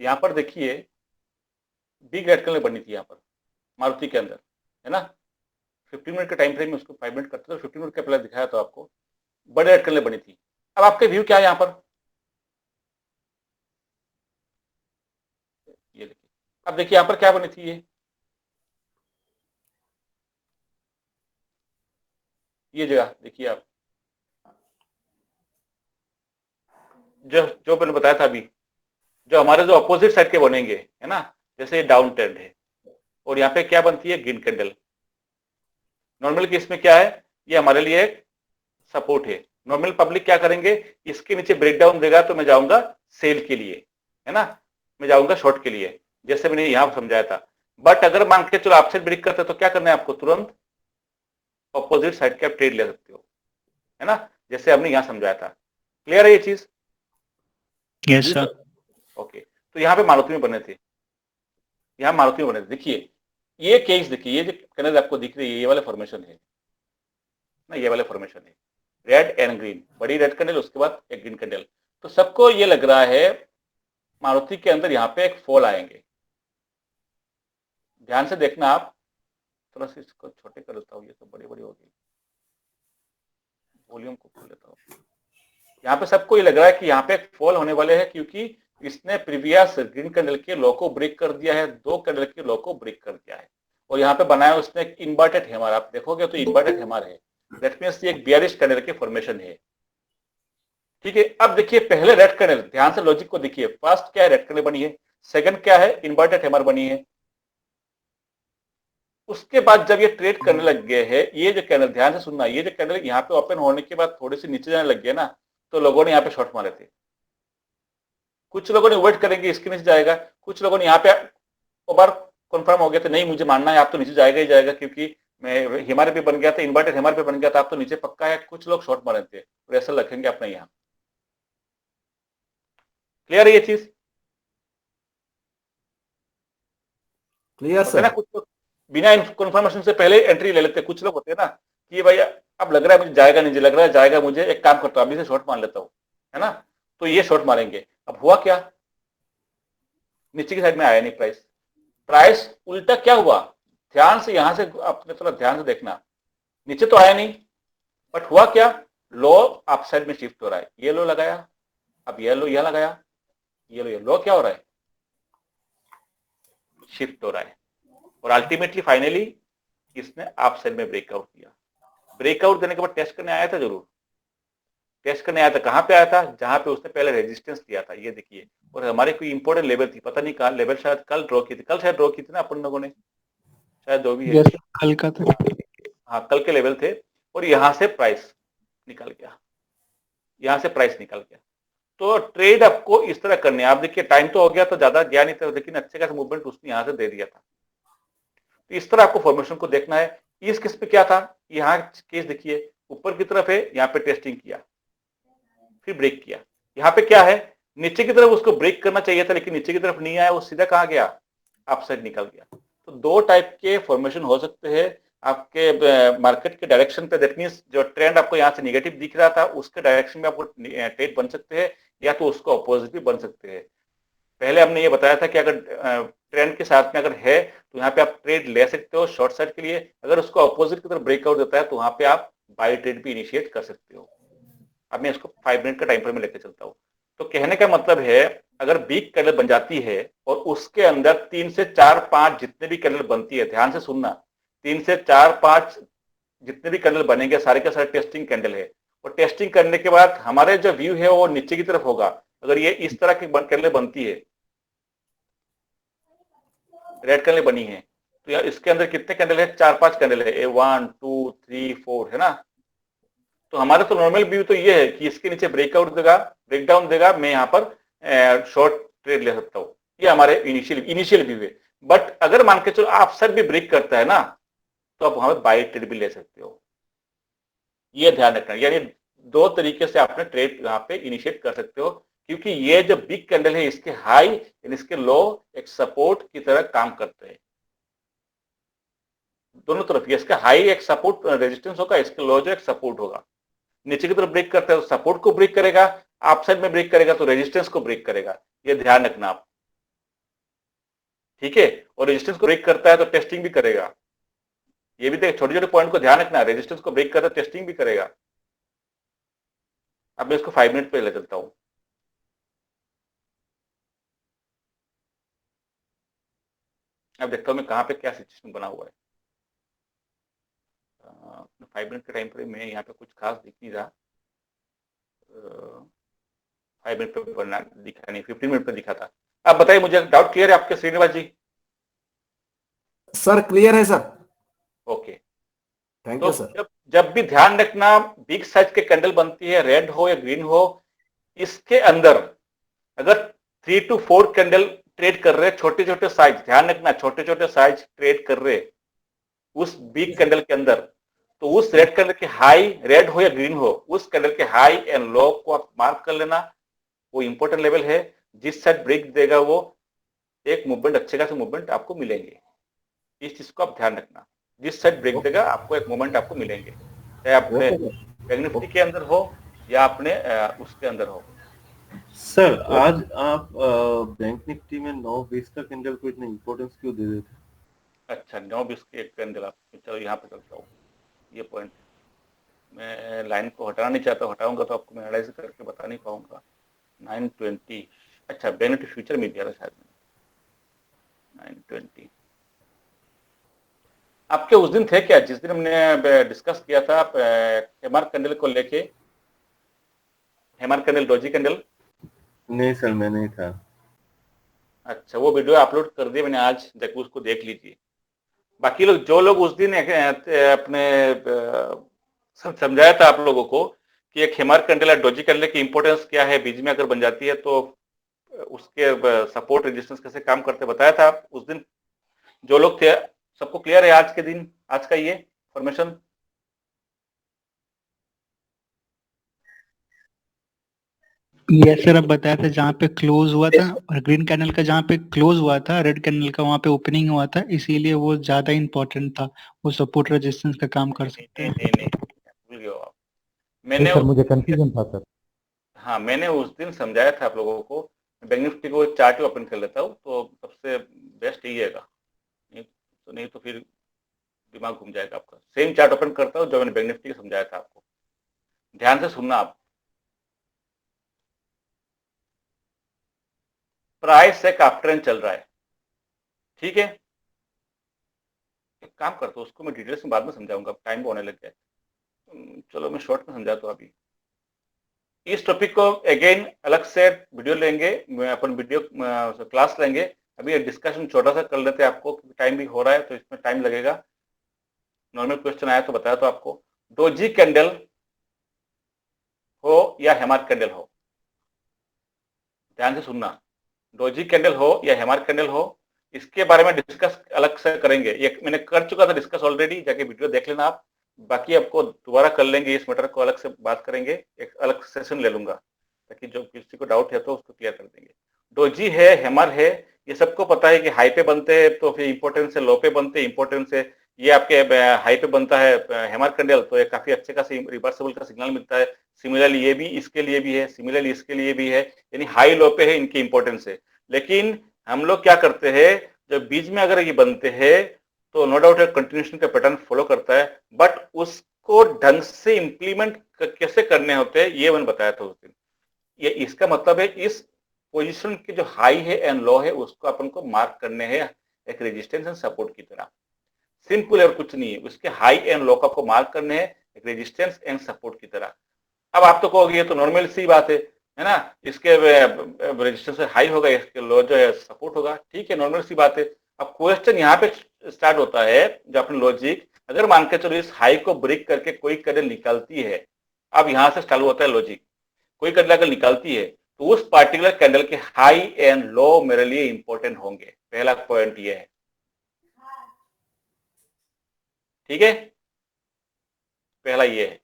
यहाँ पर देखिए, बिग रेड कलर बनी थी यहाँ पर मारुति के अंदर, है ना। 15 मिनट का टाइम फ्रेम में उसको 5 मिनट करते तो 15 मिनट का पहले दिखाया तो आपको बड़े रेड कलर बनी थी। अब आपके व्यू क्या है यहाँ पर, ये देखिए। अब देखिए यहाँ पर क्या बनी थी, ये जगह देखिए आप, जो जो मैंने बताया था अभी, जो हमारे जो अपोजिट साइड के बनेंगे, है ना, जैसे ये डाउन ट्रेंड है और यहाँ पे क्या बनती है, ग्रीन कैंडल। नॉर्मल केस में क्या है, ये हमारे लिए एक सपोर्ट है। नॉर्मल पब्लिक क्या करेंगे, इसके नीचे ब्रेकडाउन देगा तो मैं जाऊंगा सेल के लिए, है ना, मैं जाऊंगा शॉर्ट के लिए, जैसे मैंने यहां समझाया था। बट अगर मान के चलो आपसे ब्रेक करते तो क्या करना है आपको, तुरंत ऑपोजिट साइड के आप ट्रेड ले सकते हो, है ना, जैसे हमने यहां समझाया था। क्लियर है ये चीज? Yes sir. ओके, तो यहाँ पे मारुति में बने थे, यहाँ मारुति में बने थे। देखिए ये केस, देखिए ये जो कैंडल आपको दिख रही है, ये वाला फॉर्मेशन है ना, ये वाला फॉर्मेशन है, रेड एंड ग्रीन, बड़ी रेड कैंडल, उसके बाद एक ग्रीन कैंडल। तो सबको ये लग रहा है मारुति के अंदर यहाँ पे एक फॉल आएंगे। ध्यान से देखना आप, थोड़ा सा इसको छोटे कर देता हूँ, ये तो बड़ी बड़ी हो गई, वॉल्यूम को खोल लेता हूँ। यहाँ पे सबको ये लग रहा है कि यहाँ पे एक फॉल होने वाले हैं, क्योंकि इसने प्रीवियस ग्रीन कैंडल के लो को ब्रेक कर दिया है, दो कैंडल के लो को ब्रेक कर दिया है, और यहाँ पे बनाया उसने एक इन्वर्टेड हैमर। आप देखोगे तो इन्वर्टेड हैमर है, दैट मींस ये एक बियरिश कैंडल की फॉर्मेशन है। ठीक है, अब देखिए पहले रेड कैंडल, ध्यान से लॉजिक को देखिए, फर्स्ट क्या है, रेड कैंडल बनी है, सेकंड क्या है, इन्वर्टेड हैमर बनी है। उसके बाद जब ये ट्रेड करने लग गए हैं, ये जो कैंडल, ध्यान से सुनना, ये जो कैंडल यहाँ पे ओपन होने के बाद थोड़ी सी नीचे जाने लग गए ना, तो लोगों ने यहाँ पे शॉर्ट मारे थे। कुछ लोगों ने वेट करेंगे इसके नीचे जाएगा, कुछ लोगों ने यहाँ पे ओवर कंफर्म हो गया था, नहीं मुझे मानना है आप तो नीचे जाएगा ही जाएगा, क्योंकि मैं हिमालय पे बन गया था, इन्वर्टेड हिमालय पे बन गया था, आप तो नीचे पक्का है। कुछ लोग शॉर्ट मारे थे और ऐसा रखेंगे अपने यहाँ। क्लियर है ये चीज? क्लियर होते ना सर। कुछ लोग बिना कंफर्मेशन से पहले एंट्री ले लेते, कुछ लोग होते हैं ना कि भाई अब लग रहा है मुझे जाएगा, नहीं लग रहा है जाएगा, मुझे एक काम करता हूँ अभी से शॉर्ट मार लेता हूँ, है ना, तो ये शॉर्ट मारेंगे। अब हुआ क्या, नीचे की साइड में आया नहीं प्राइस, प्राइस उल्टा क्या हुआ, ध्यान से यहां से आपने थोड़ा ध्यान से देखना, नीचे तो आया नहीं, बट हुआ क्या, लो अप साइड में शिफ्ट हो रहा है, ये लो लगाया, अब ये लो यह लगाया, ये लो क्या हो रहा है, शिफ्ट हो रहा है, और अल्टीमेटली फाइनली इसने अप साइड में ब्रेकआउट दिया। ब्रेकआउट देने के बाद टेस्ट करने आया था, जरूर टेस्ट करने आया था। कहां पे आया था, जहां पे उसने पहले रेजिस्टेंस दिया था, ये देखिए, और हमारे कोई इंपॉर्टेंट लेवल थी, पता नहीं कहां लेवल, शायद कल ड्रॉ की थी, कल शायद ड्रॉ की थी ना अपन लोगों ने, शायद जो भी है, यस कल का था। हाँ कल के लेवल थे, और यहां से प्राइस निकल गया, यहां से प्राइस निकल गया। तो ट्रेड आपको इस तरह करने, आप देखिए टाइम तो हो गया तो ज्यादा गया नहीं था, लेकिन अच्छे खासा मूवमेंट उसने यहां से दे दिया था। तो इस तरह आपको फॉर्मेशन को देखना है। इस केस पे क्या था, यहाँ केस देखिए, ऊपर की तरफ है, यहाँ पे टेस्टिंग किया, फिर ब्रेक किया। यहाँ पे क्या है, नीचे की तरफ उसको ब्रेक करना चाहिए था, लेकिन नीचे की तरफ नहीं आया, वो सीधा कहाँ गया, अप साइड निकल गया। तो दो टाइप के फॉर्मेशन हो सकते हैं आपके मार्केट के डायरेक्शन पे, दैट मींस जो ट्रेंड आपको यहाँ से नेगेटिव दिख रहा था उसके डायरेक्शन में आपको ट्रेड बन सकते हैं, या तो उसको अपोजिट भी बन सकते हैं। पहले हमने ये बताया था कि अगर ट्रेंड के साथ में अगर है तो यहाँ पे आप ट्रेड ले सकते हो शॉर्ट साइड के लिए, अगर उसको अपोजिट की तरफ ब्रेकआउट देता है तो वहां पे आप बाय ट्रेड भी इनिशिएट कर सकते हो। अब मैं इसको 5 मिनट का टाइम फ्रेम में लेकर चलता हूँ। तो कहने का मतलब है, अगर बिग कैंडल बन जाती है और उसके अंदर 3 से 4 5 जितने भी कैंडल बनती है, ध्यान से सुनना, 3 से 4 5 जितने भी कैंडल बनेंगे सारे के सारे टेस्टिंग कैंडल है, और टेस्टिंग करने के बाद हमारे जो व्यू है वो नीचे की तरफ होगा। अगर ये इस तरह की कैंडल बनती है, रेड कैंडल बनी है, तो यार इसके अंदर कितने कैंडल है? 4-5 कैंडल है, 1 2 3 4 है ना। तो हमारा तो नॉर्मल व्यू तो ये है कि इसके नीचे ब्रेकआउट देगा, ब्रेकडाउन देगा, मैं यहाँ पर शॉर्ट ट्रेड ले सकता हूँ। ये हमारे इनिशियल व्यू है। बट अगर मान के चलो आप सर भी ब्रेक करता है ना, तो आप वहां पर बाई ट्रेड भी ले सकते हो। ये ध्यान रखना, यानी दो तरीके से आपने ट्रेड यहाँ पे इनिशिएट कर सकते हो, क्योंकि ये जो बिग कैंडल है इसके हाई यानी इसके लो एक सपोर्ट की तरह काम करते हैं दोनों तरफ। ये इसका हाई एक सपोर्ट रेजिस्टेंस होगा, इसके लो जो एक सपोर्ट होगा। नीचे की तरफ ब्रेक करता है तो सपोर्ट को ब्रेक करेगा, अप साइड में ब्रेक करेगा तो रेजिस्टेंस को ब्रेक करेगा। ये ध्यान रखना आप, ठीक है। और रेजिस्टेंस को ब्रेक करता है तो टेस्टिंग भी करेगा। ये भी देख, छोटे छोटे पॉइंट को ध्यान रखना। रेजिस्टेंस को ब्रेक करता है टेस्टिंग भी करेगा। अब मैं इसको 5 मिनट पे ले चलता हूं। अब देखता हूं मैं कहां पे क्या सिचुएशन बना हुआ है। 5 मिनट के टाइम पर मैं यहाँ पे कुछ खास दिख नहीं रहा। 5 मिनट पे बनना दिखा नहीं, 15 मिनट पे दिखा था। आप बताइए, मुझे डाउट क्लियर है आपके श्रीनिवास जी? सर क्लियर है सर। ओके, थैंक तो यू सर। जब भी ध्यान रखना, बिग साइज के कैंडल बनती है, रेड हो या ग्रीन हो, इसके अंदर अगर 3 to 4 कैंडल ट्रेड कर रहे, छोटे छोटे साइज, ध्यान रखना छोटे छोटे साइज ट्रेड कर रहे उस बिग कैंडल के अंदर, तो उस रेड कैंडल के हाई, रेड हो या ग्रीन हो, उस कैंडल के हाई एंड लो को आप मार्क कर लेना। वो इंपॉर्टेंट लेवल है। जिस साइड ब्रेक देगा वो एक मूवमेंट, अच्छे खासे मूवमेंट आपको मिलेंगे। इस चीज को आप ध्यान रखना। जिस साइड ब्रेक देगा आपको एक मूवमेंट आपको मिलेंगे, चाहे आपने बैंक निफ्टी के अंदर हो या आपने उसके अंदर हो। सर आज आप बैंक निफ्टी में 9:20 का कैंडल को इतना इंपॉर्टेंस क्यों दे देते? अच्छा, 9:20 की एक कैंडल आप, चलो यहाँ पे चलता हूँ। ये पॉइंट मैं लाइन को हटाना नहीं चाहता, हटाऊंगा तो आपको मैं एनालाइज करके बता नहीं पाऊंगा। 920, अच्छा बैंक निफ्टी फ्यूचर में दिया था शायद 920। आपके उस दिन थे क्या जिस दिन हमने डिस्कस किया था हेमर कैंडल को लेके? Hammer candle, doji candle? नहीं सर, मैं नहीं था। अच्छा, वो वीडियो अपलोड कर दिया मैंने आज, देखो उसको देख लीजिए। बाकी लोग, जो लोग उस दिन अपने समझाया था आप लोगों को कि एक हेमर कैंडल या डोजी कैंडल की इंपॉर्टेंस क्या है, बीच में अगर बन जाती है तो उसके सपोर्ट रेजिस्टेंस कैसे काम करते, बताया था उस दिन। जो लोग थे सबको क्लियर है आज के दिन, आज का ये फॉर्मेशन? यस सर, अब बताया था जहाँ पे क्लोज हुआ था, और ग्रीन कैंडल का जहाँ पे क्लोज हुआ था, रेड कैंडल का वहाँ पे ओपनिंग हुआ था, इसीलिए वो ज्यादा इंपॉर्टेंट था। वो सपोर्ट रेजिस्टेंस का काम कर सकते हैं। नहीं, भूल गए हो आप। मैंने सर मुझे कंफ्यूजन था सर। हाँ, मैंने उस दिन समझाया था आप लोगों को। बैंक निफ्टी को चार्ट ओपन कर लेता हूँ तो सबसे बेस्ट यही रहेगा, नहीं तो फिर दिमाग घूम जाएगा आपका। सेम चार्ट ओपन करता हूँ जो मैंने बैंक निफ्टी का समझाया था आपको। ध्यान से सुनना आप। प्राइस एक अप ट्रेंड चल रहा है, ठीक है। एक काम करता हूँ, उसको मैं डिटेल्स में बाद में समझाऊंगा, टाइम होने लग गया। चलो मैं शॉर्ट में समझाता हूँ अभी। इस टॉपिक को अगेन अलग से वीडियो लेंगे, अपन वीडियो क्लास लेंगे। अभी डिस्कशन छोटा सा कर लेते हैं, आपको टाइम भी हो रहा है तो इसमें टाइम लगेगा। नॉर्मल क्वेश्चन आया तो बताया तो आपको। डोजी कैंडल हो या हेमर कैंडल हो, ध्यान से सुनना। डोजी कैंडल हो या हेमर कैंडल हो, इसके बारे में डिस्कस अलग से करेंगे। ये मैंने कर चुका था डिस्कस ऑलरेडी, जाके वीडियो देख लेना आप। बाकी आपको दोबारा कर लेंगे, इस मैटर को अलग से बात करेंगे, एक अलग सेशन ले लूंगा ताकि जो किसी को डाउट है तो उसको क्लियर कर देंगे। डोजी है, हेमर है, ये सबको पता है कि हाई पे बनते हैं तो फिर इंपॉर्टेंस है, लो पे बनते हैं इंपॉर्टेंस है। ये आपके हाई पे बनता है हेमर कैंडल तो ये काफी अच्छे का रिवर्सिबल का सिग्नल मिलता है। सिमिलरली ये भी इसके लिए भी है, सिमिलरली इसके लिए भी है, यानी हाई लो पे है इनकी इंपॉर्टेंस है। लेकिन हम लोग क्या करते हैं, जब बीच में अगर ये बनते हैं तो नो डाउट कंटिन्यूएशन का पैटर्न फॉलो करता है, बट उसको ढंग से इंप्लीमेंट कैसे करने होते हैं ये मैंने बताया था उस दिन। ये इसका मतलब है इस पोजीशन के जो हाई है एंड लो है उसको अपन को मार्क करने हैं एक रेजिस्टेंस एंड सपोर्ट की तरह। सिंपल और कुछ नहीं है, उसके हाई एंड लो का को मार्क करने हैं एक रेजिस्टेंस एंड सपोर्ट की तरह। अब आप तो कहोगे ये तो नॉर्मल सी बात है ना, इसके रेजिस्टेंस हाई होगा, इसके लो जो है सपोर्ट होगा, ठीक है, नॉर्मल सी बात है। अब क्वेश्चन यहाँ पे स्टार्ट होता है, जो अपने लॉजिक, अगर मान के चलो इस हाई को ब्रेक करके कोई कैंडल निकलती है, अब यहां से चालू होता है लॉजिक, कोई कैंडल अगर निकलती है तो उस पार्टिकुलर कैंडल के हाई एंड लो मेरे लिए इंपॉर्टेंट होंगे, पहला पॉइंट ये है, ठीक है, पहला ये है।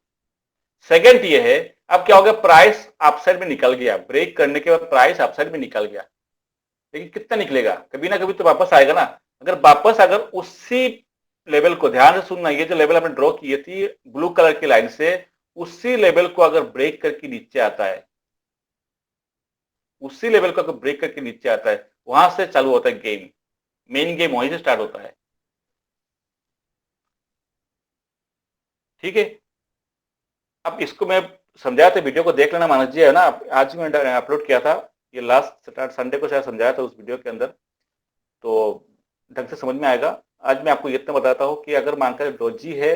सेकंड ये है, अब क्या हो गया, प्राइस अपसाइड में निकल गया, ब्रेक करने के बाद प्राइस अपसाइड में निकल गया, लेकिन कितना निकलेगा, कभी ना कभी तो वापस आएगा ना। अगर वापस अगर उसी लेवल को, ध्यान से सुनना, ये जो लेवल आपने ड्रॉ की थी ब्लू कलर की लाइन से, उसी लेवल को अगर ब्रेक करके नीचे आता है, उसी लेवल को अगर ब्रेक करके नीचे आता है, वहां से चालू होता है गेम, मेन गेम वहीं से स्टार्ट होता है, ठीक है। अब इसको मैं समझाया था, वीडियो को देख लेना मानस जी, है ना, आज मैंने अपलोड किया था, ये लास्ट संडे को शायद समझाया था उस वीडियो के अंदर, तो ढंग से समझ में आएगा। आज मैं आपको इतना बताता हूँ कि अगर मानकर डोजी है,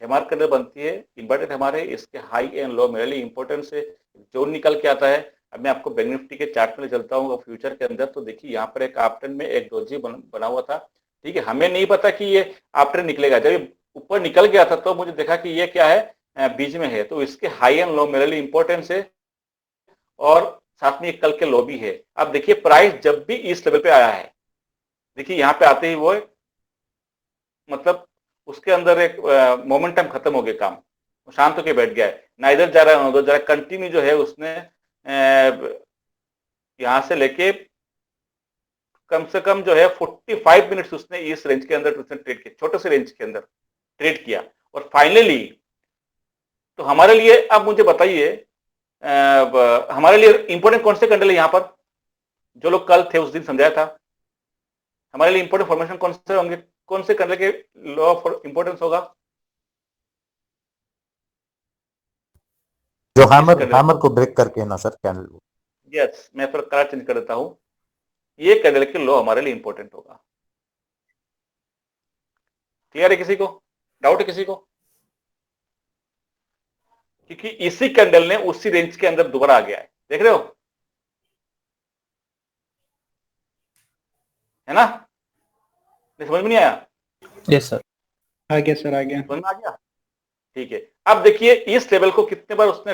एमआर कैंडल बनती है, इन्वर्टेड हमारे, इसके हाई एंड लो मेरे लिए इंपॉर्टेंस है, जोन निकल के आता है। अब मैं आपको बैंक निफ्टी के चार्ट में चलता हूँ फ्यूचर के अंदर, तो देखिए यहाँ पर एक आप ट्रेंड में एक डोजी बना हुआ था, ठीक है, हमें नहीं पता कि ये आप ट्रेंड निकलेगा, जब ये ऊपर निकल गया था तो मुझे देखा कि ये क्या है, बीच में है, तो इसके हाई एंड लो मेरे लिए इंपॉर्टेंस है, और साथ में कल के लो भी है। अब देखिए प्राइस जब भी इस लेवल पे आया है, देखिए यहाँ पे आते ही वो मतलब उसके अंदर एक मोमेंटम खत्म हो गया, काम शांत होकर बैठ गया है, ना इधर जा रहा है ना उधर जा रहा है, कंटिन्यू जो है उसने यहां से लेके कम से कम जो है 45 मिनट्स उसने इस रेंज के अंदर उसने ट्रेड किया, छोटे से रेंज के अंदर ट्रेड किया, और फाइनली तो हमारे लिए, अब मुझे बताइए हमारे लिए इंपॉर्टेंट कौन से कैंडल है यहाँ पर, जो लोग कल थे उस दिन समझाया था, हमारे लिए इंपॉर्टेंट फॉर्मेशन कौन से होंगे, कौन से कैंडल के लो ऑफ इंपॉर्टेंस होगा, जो हैमर को ब्रेक करके ना सर कैंडल। यस, मैं थोड़ा कलर चेंज कर देता हूं, ये कैंडल के लो हमारे लिए इंपॉर्टेंट होगा। क्लियर है किसी को, डाउट है किसी को, क्योंकि इसी कैंडल ने उसी रेंज के अंदर दोबारा आ गया है, देख रहे हो, है ना, समझ में नहीं आया? Yes sir. आ गया सर, आ गया। समझ में आ गया, ठीक है। अब देखिए इस लेवल को कितने बार उसने,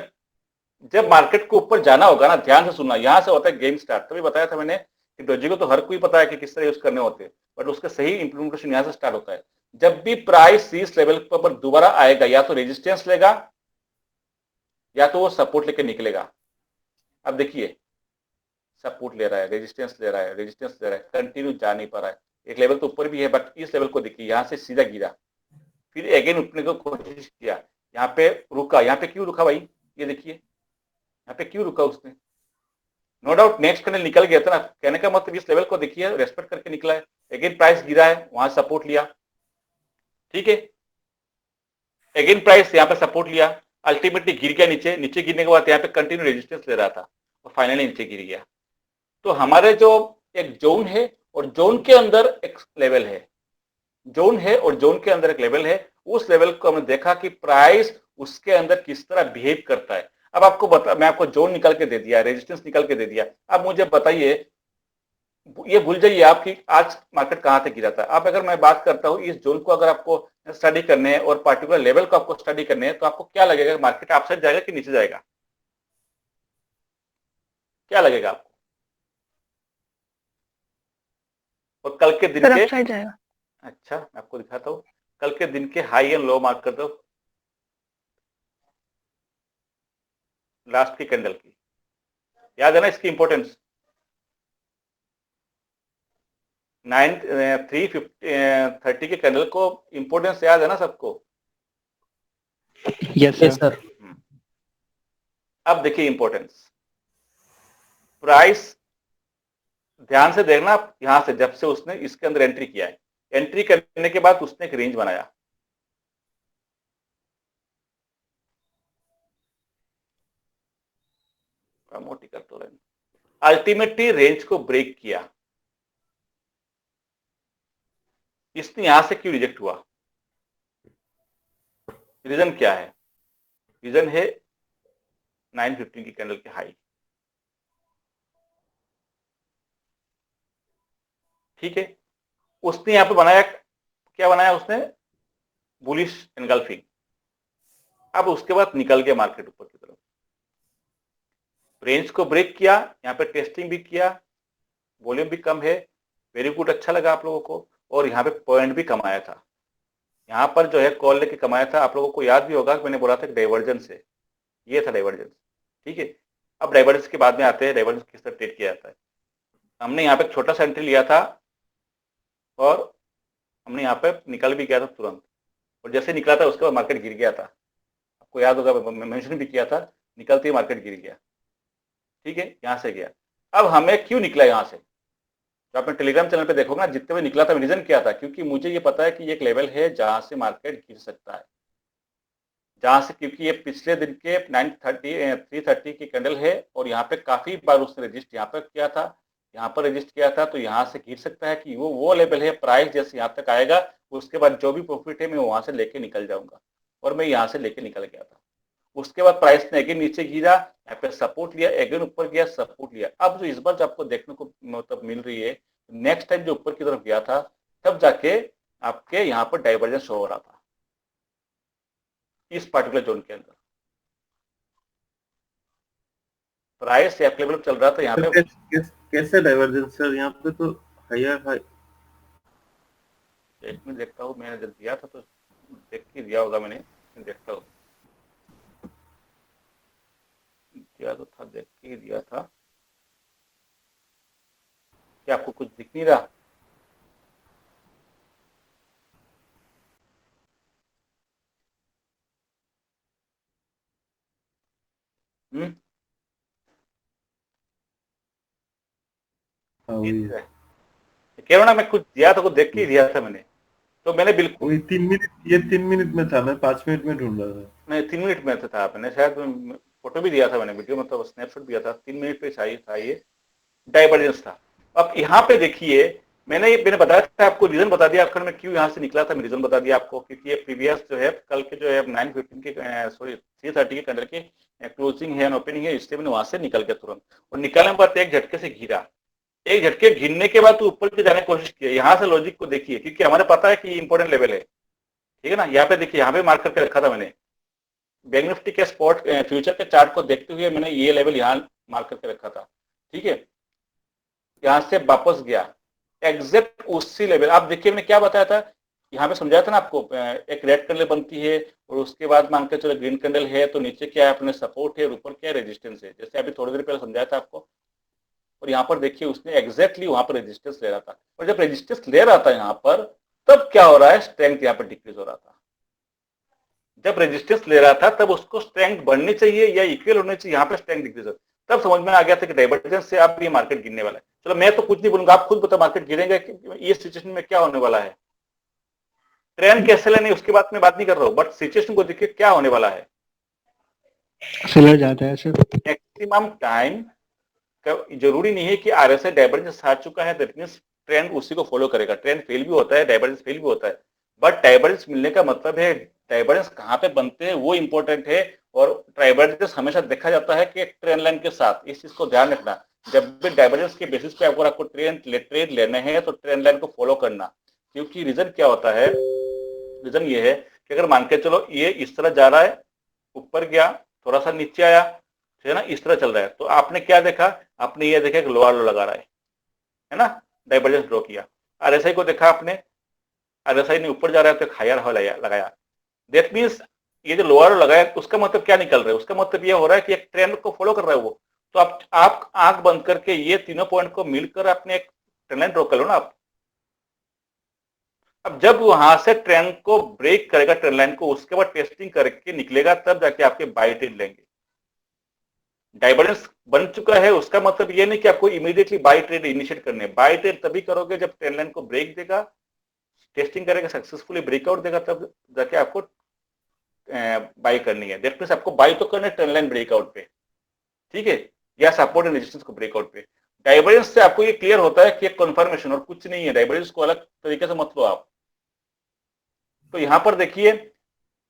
जब मार्केट को ऊपर जाना होगा ना, ध्यान से सुनना, यहां से होता है गेम स्टार्ट, तभी बताया था मैंने कि डोजी को तो हर कोई पता है कि किस तरह यूज करने होते हैं, बट उसका सही इंप्लीमेंटेशन यहां से स्टार्ट होता है। जब भी प्राइस इस लेवल पर दोबारा आएगा, या तो रेजिस्टेंस लेगा या तो वो सपोर्ट लेके निकलेगा। अब देखिए सपोर्ट ले रहा है, रेजिस्टेंस ले रहा है, रेजिस्टेंस ले रहा है, कंटिन्यू जा नहीं पा रहा है, एक लेवल तो ऊपर भी है, बट इस लेवल को देखिए यहां से सीधा गिरा, फिर अगेन उठने को कोशिश किया, यहाँ पे रुका, यहाँ पे क्यों रुका भाई, ये देखिए यहाँ पे क्यों रुका उसने, नो डाउट नेक्स्ट कैंडल निकल गया था ना, कहने का मतलब इस लेवल को देखिए रेस्पेक्ट करके निकला है, अगेन प्राइस गिरा है, वहां सपोर्ट लिया, ठीक है, अगेन प्राइस यहाँ पे सपोर्ट लिया, अल्टीमेटली गिर गया नीचे, नीचे गिरने के बाद यहाँ पे कंटिन्यू रेजिस्टेंस ले रहा था और फाइनली नीचे गिर गया। तो हमारे जो एक जोन है और जोन के अंदर एक लेवल है, जोन है और जोन के अंदर एक लेवल है, उस लेवल को हमने देखा कि प्राइस उसके अंदर किस तरह बिहेव करता है। अब आपको मैं आपको जोन निकल के दे दिया, रेजिस्टेंस निकल के दे दिया, अब मुझे बताइए, ये भूल जाइए आपकी आज मार्केट कहां तक गिरा था। अब अगर मैं बात करता हूं इस जोन को अगर आपको स्टडी करने हैं और पार्टिकुलर लेवल को आपको स्टडी करने हैं, तो आपको क्या लगेगा, मार्केट अपसाइड जाएगा कि नीचे जाएगा, क्या लगेगा आपको? और कल के दिन के अपसाइड जाएगा। अच्छा मैं आपको दिखाता हूं, कल के दिन के हाई एंड लो मार्क कर दो, लास्ट की कैंडल की, याद है ना इसकी इंपॉर्टेंस, 330 के कैंडल को इंपॉर्टेंस याद है ना सबको? Yes sir. अब देखिए इंपॉर्टेंस, प्राइस ध्यान से देखना, यहां से जब से उसने इसके अंदर एंट्री किया है, एंट्री करने के बाद उसने एक रेंज बनाया, मोटी कर तो रेंज, अल्टीमेटली रेंज को ब्रेक किया, इसने यहां से क्यों रिजेक्ट हुआ, रीजन क्या है? रीजन है 915 की कैंडल की हाई। ठीक है, उसने यहाँ पे बनाया, क्या बनाया उसने, बुलिश एनगल्फिंग। अब उसके बाद निकल गया मार्केट ऊपर की तरफ, रेंज को ब्रेक किया, यहाँ पे टेस्टिंग भी किया, वॉल्यूम भी कम है, वेरी गुड, अच्छा लगा आप लोगों को। और यहाँ पे पॉइंट भी कमाया था, यहाँ पर जो है कॉल लेके कमाया था। आप लोगों को याद भी होगा कि मैंने बोला था कि डाइवर्जेंस है, ये था डाइवर्जेंस। ठीक है, अब डाइवर्जेंस के बाद में आते हैं डाइवर्जेंस किस तरह ट्रेड किया जाता है। हमने यहाँ पे एक छोटा सा एंट्री लिया था और हमने यहाँ पे निकल भी गया था तुरंत, और जैसे निकला था उसके बाद मार्केट गिर गया था। आपको याद होगा, मैं मेंशन भी किया था, निकलते ही मार्केट गिर गया। ठीक है, यहाँ से गया। अब हमें क्यों निकला यहाँ से, तो आपने टेलीग्राम चैनल पे देखोगे ना, जितने बजे निकला था रीजन क्या था, क्योंकि मुझे ये पता है कि ये एक लेवल है जहां से मार्केट गिर सकता है, जहां से, क्योंकि ये पिछले दिन के 330 की कैंडल है और यहाँ पे काफी बार उसने रजिस्ट यहाँ पर किया था, यहाँ पर रजिस्ट किया था, तो यहाँ से गिर सकता है कि वो लेवल है। प्राइस जैसे यहाँ तक आएगा उसके बाद जो भी प्रॉफिट है मैं वहां से लेके निकल जाऊंगा, और मैं यहाँ से लेके निकल गया था। उसके बाद प्राइस ने अगेन नीचे गिरा, यहाँ पे सपोर्ट लिया, अगेन ऊपर गया, सपोर्ट लिया। अब जो इस बार जो आपको देखने को मतलब मिल रही है, नेक्स्ट टाइम जो ऊपर की तरफ गया था तब जाके आपके यहाँ पर डाइवर्जेंस शो हो रहा था इस पार्टिकुलर जोन के अंदर। प्राइस एक लेवल चल रहा था यहाँ पे, कैसे डाइवर्जेंस सर? यहाँ पे तो हायर हाई। एक मिनट देखता हूँ, मैंने जब दिया था तो देख के दिया होगा, मैंने देखता हूँ, दिया तो था, देख के दिया था। क्या आपको कुछ दिख नहीं रहा? कह रहा ना, मैं कुछ दिया था, कुछ देख के ही दिया था मैंने, तो मैंने बिल्कुल वही 3 मिनट, ये 3 मिनट में था, मैं 5 मिनट में ढूंढ रहा था। नहीं, 3 मिनट में था, मैंने शायद फोटो भी दिया था, मैंने वीडियो मतलब स्नैपशॉट दिया था, 3 मिनट पे चाहिए था, ये डाइवर्जेंस था। अब यहाँ पे देखिए, मैंने बताया था आपको, रीजन बता दिया आखिर में क्यों यहाँ से निकला था, मैं रीजन बता दिया आपको, क्योंकि ये प्रीवियस जो है कल के जो है 915 के सॉरी 330 के कैंडल के क्लोजिंग है, ओपनिंग है, इसलिए मैंने वहां से निकल गया तुरंत, और निकलने के बाद एक झटके से गिरा, एक झटके गिरने के बाद तो ऊपर के जाने की कोशिश की। यहाँ से लॉजिक को देखिए, क्योंकि हमारे पता है कि ये इंपॉर्टेंट लेवल है, ठीक है ना। यहाँ पे देखिए, यहाँ पे मार्क करके रखा था मैंने, बैंक निफ्टी के स्पॉट फ्यूचर के चार्ट को देखते हुए मैंने ये लेवल यहाँ मार्क करके रखा था। ठीक है, यहाँ से वापस गया एग्जैक्ट उसी लेवल। आप देखिए, मैंने क्या बताया था, यहाँ पे समझाया था ना आपको, एक रेड कैंडल बनती है और उसके बाद मान के चलो ग्रीन कैंडल है, तो नीचे क्या है अपने सपोर्ट है और ऊपर क्या है रेजिस्टेंस है, जैसे अभी थोड़ी देर पहले समझाया था आपको। और यहाँ पर देखिए, उसने एग्जैक्टली वहां पर रेजिस्टेंस ले रहा था, और जब रेजिस्टेंस ले रहा था यहाँ पर, तब क्या हो रहा है, स्ट्रेंथ यहाँ पर डिक्रीज हो रहा था। जब रेजिस्टेंस ले रहा था तब उसको स्ट्रेंथ बढ़नी चाहिए या इक्वल होनी चाहिए, यहाँ पर स्ट्रेंथ डिक्रीज हो, तब समझ में आ गया था कि डाइवर्जेंस से अब ये मार्केट गिरने वाला है। चलो मैं तो कुछ नहीं बोलूंगा, आप खुद बताओ मार्केट गिरेगा, ये सिचुएशन में क्या होने वाला है, ट्रेंड कैसे लेने उसके बाद में बात नहीं कर रहा हूँ, बट सिचुएशन को देखिए क्या होने वाला है। सेलर जाता है सर, मैक्सिमम टाइम जरूरी नहीं है कि आरएसआई डाइवर्जेंस आ चुका है दैट मींस ट्रेंड उसी को फॉलो करेगा। ट्रेंड फेल भी होता है, डाइवर्जेंस फेल भी होता है, बट डाइवर्जेंस मिलने का मतलब है डाइवर्जेंस कहाँ पे बनते हैं वो इंपॉर्टेंट है। और डाइवर्जेंस हमेशा देखा जाता है कि एक ट्रेंड लाइन के साथ, इस चीज को ध्यान रखना। जब भी डाइवर्जेंस के बेसिस पे अगर आपको ट्रेड लेने हैं तो ट्रेंड लाइन को फॉलो करना, क्योंकि रीजन क्या होता है, रीजन ये है कि अगर मान के चलो ये इस तरह जा रहा है, ऊपर गया, थोड़ा सा नीचे आया, है ना, इस तरह चल रहा है, तो आपने क्या देखा, आपने ये देखा कि लोअर लो लगा रहा है ना, डाइवर्जेंस ड्रॉ किया। आरएसआई को देखा आपने, आरएसआई ने ऊपर जा रहा है तो हायर हो लगाया, दैट मींस ये जो लोअर लो लगाया उसका मतलब क्या निकल रहा है, उसका मतलब ये हो रहा है कि एक ट्रेंड को फॉलो कर रहा है वो। तो आप आंख बंद करके ये तीनों पॉइंट को मिलकर अपने एक ट्रेंड लाइन ड्रॉ कर लो ना आप। अब जब वहां से ट्रेंड को ब्रेक करेगा, ट्रेंड लाइन को, उसके बाद टेस्टिंग करके निकलेगा, तब जाके आपके बाय ट्रेड लेंगे। डाइवर्जेंस बन चुका है उसका मतलब ये नहीं कि आपको इमीडिएटली बाय ट्रेड इनिशिएट करने। बाय ट्रेड तभी करोगे जब ट्रेंड लाइन को ब्रेक देगा, टेस्टिंग करेगा, सक्सेसफुली ब्रेकआउट देगा, तब जाके आपको बाय करनी है। दैट मींस आपको बाय तो करना है ट्रेंड लाइन ब्रेकआउट पे, ठीक है, या सपोर्ट एंड रेजिस्टेंस को ब्रेकआउट पे। डाइवर्जेंस से आपको ये क्लियर होता है कि एक कंफर्मेशन और कुछ नहीं है, डाइवर्जेंस को अलग तरीके से मत लो आप। तो यहां पर देखिए,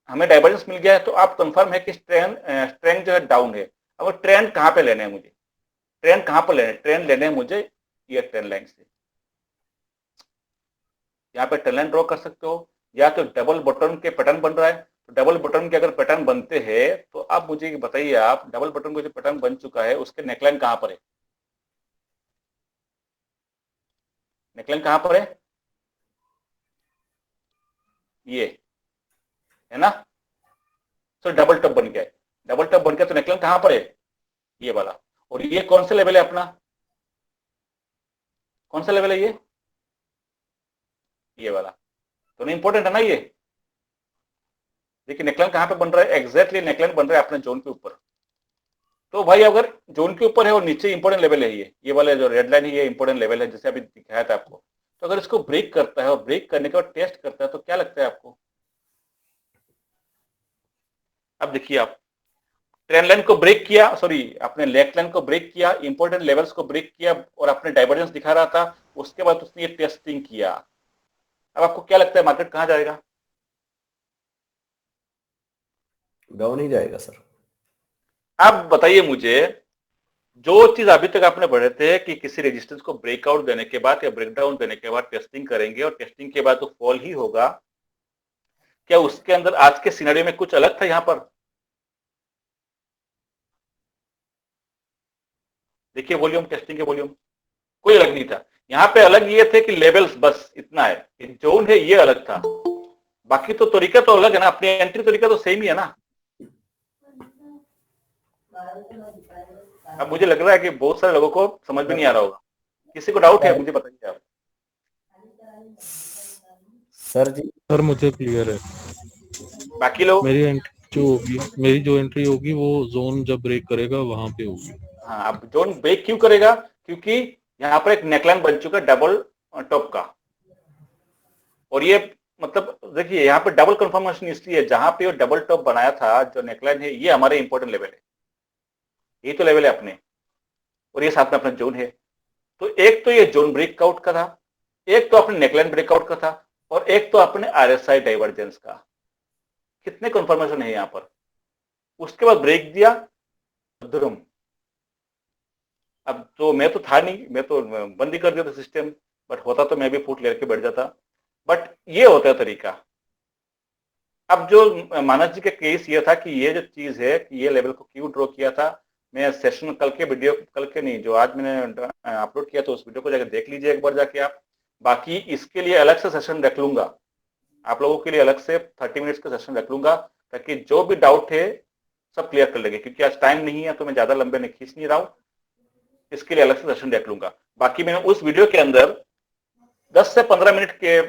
हमें डाइवर्जेंस मिल गया है तो आप कंफर्म है कि स्ट्रेंथ जो है डाउन है। अब ट्रेंड कहाँ पे लेने हैं मुझे, ट्रेंड कहाँ पर लेने, ट्रेंड लेने हैं मुझे ये ट्रेंड लाइन से। यहाँ पे ट्रेंड लाइन ड्रॉ कर सकते हो, या तो डबल बटन के पैटर्न बन रहा है, तो डबल बटन के अगर पैटर्न बनते हैं तो अब मुझे बताइए, आप डबल बटन को जो पैटर्न बन चुका है उसके नेकलाइन कहाँ पर है, नेकलाइन कहाँ पर है, ये है ना। तो डबल टॉप बन गया है, डबल टॉप बन गया तो नेकलाइन कहाँ पर है, ये वाला। और ये कौन सा लेवल है अपना, कौन सा लेवल है ये वाला, तो नहीं इंपॉर्टेंट है ना ये। देखिए नेकलाइन कहाँ पे बन रहा है, एग्जैक्टली नेकलाइन बन रहा है अपने जोन के ऊपर। तो भाई अगर जोन के ऊपर है और नीचे इंपॉर्टेंट लेवल है, ये वाला जो रेड लाइन है ये इंपॉर्टेंट लेवल है, जैसे अभी दिखाया था आपको। तो अगर इसको ब्रेक करता है और ब्रेक करने के बाद टेस्ट करता है तो क्या लगता है आपको, अब देखिए आप ट्रेंड लाइन को ब्रेक किया, सॉरी अपने लेग लाइन को ब्रेक किया, इंपॉर्टेंट लेवल्स को ब्रेक किया और अपने डाइवर्जेंस दिखा रहा था, उसके बाद उसने ये टेस्टिंग किया। अब आपको क्या लगता है मार्केट कहाँ जाएगा, डाउन ही जाएगा सर। अब बताइए मुझे, जो चीज अभी तक आपने पढ़े थे कि किसी रेजिस्टेंस को ब्रेकआउट देने के बाद या ब्रेकडाउन देने के बाद टेस्टिंग करेंगे और टेस्टिंग के बाद तो फॉल ही होगा, क्या उसके अंदर आज के सिनेरियो में कुछ अलग था यहाँ पर, देखिए वॉल्यूम, टेस्टिंग के वॉल्यूम कोई अलग नहीं था। यहाँ पे अलग ये थे कि लेवल्स, बस इतना है, जोन है ये अलग था, बाकी तो तरीका तो अलग है ना, अपनी एंट्री तरीका तो सेम ही है ना। अब मुझे लग रहा है कि बहुत सारे लोगों को समझ में नहीं आ रहा होगा, किसी को डाउट है मुझे बताइए आप। सर जी सर मुझे क्लियर है। बाकी लोग, मेरी जो एंट्री होगी वो जोन जब ब्रेक करेगा वहां पे होगी। हाँ अब जोन ब्रेक क्यों करेगा, क्योंकि यहाँ पर एक नेकलाइन बन चुका है डबल टॉप का, और ये मतलब देखिए यहाँ पे डबल कंफर्मेशन इसलिए, जहां पे डबल टॉप बनाया था जो नेकलाइन है ये हमारे इंपॉर्टेंट लेवल है, ये तो लेवल है अपने, और ये साथ में अपना जोन है। तो एक तो ये जोन ब्रेकआउट का था, एक तो अपने नेकलाइन ब्रेकआउट का था, और एक तो अपने आरएसआई डाइवर्जेंस का। कितने कंफर्मेशन है यहाँ पर, उसके बाद ब्रेक दिया धुरम। अब तो मैं तो था नहीं, मैं तो बंद ही कर दिया था सिस्टम, बट होता तो मैं भी फुट लेके बैठ जाता, बट ये होता है तरीका। अब जो मानस जी के केस ये था कि ये जो चीज है कि ये लेवल को क्यों ड्रॉ किया था, मैं सेशन कल के वीडियो, कल के नहीं जो आज मैंने अपलोड किया तो उस वीडियो को जाकर देख लीजिए एक बार जाके आप। बाकी इसके लिए अलग से सेशन रख लूंगा, आप लोगों के लिए अलग से 30 मिनट्स का सेशन रख लूंगा, ताकि जो भी डाउट है सब क्लियर कर लेंगे, क्योंकि आज टाइम नहीं है तो मैं ज्यादा लंबे नहीं खींच नहीं रहा हूँ, इसके लिए अलग से सेशन रख लूंगा। बाकी मैंने उस वीडियो के अंदर 10 से 15 मिनट के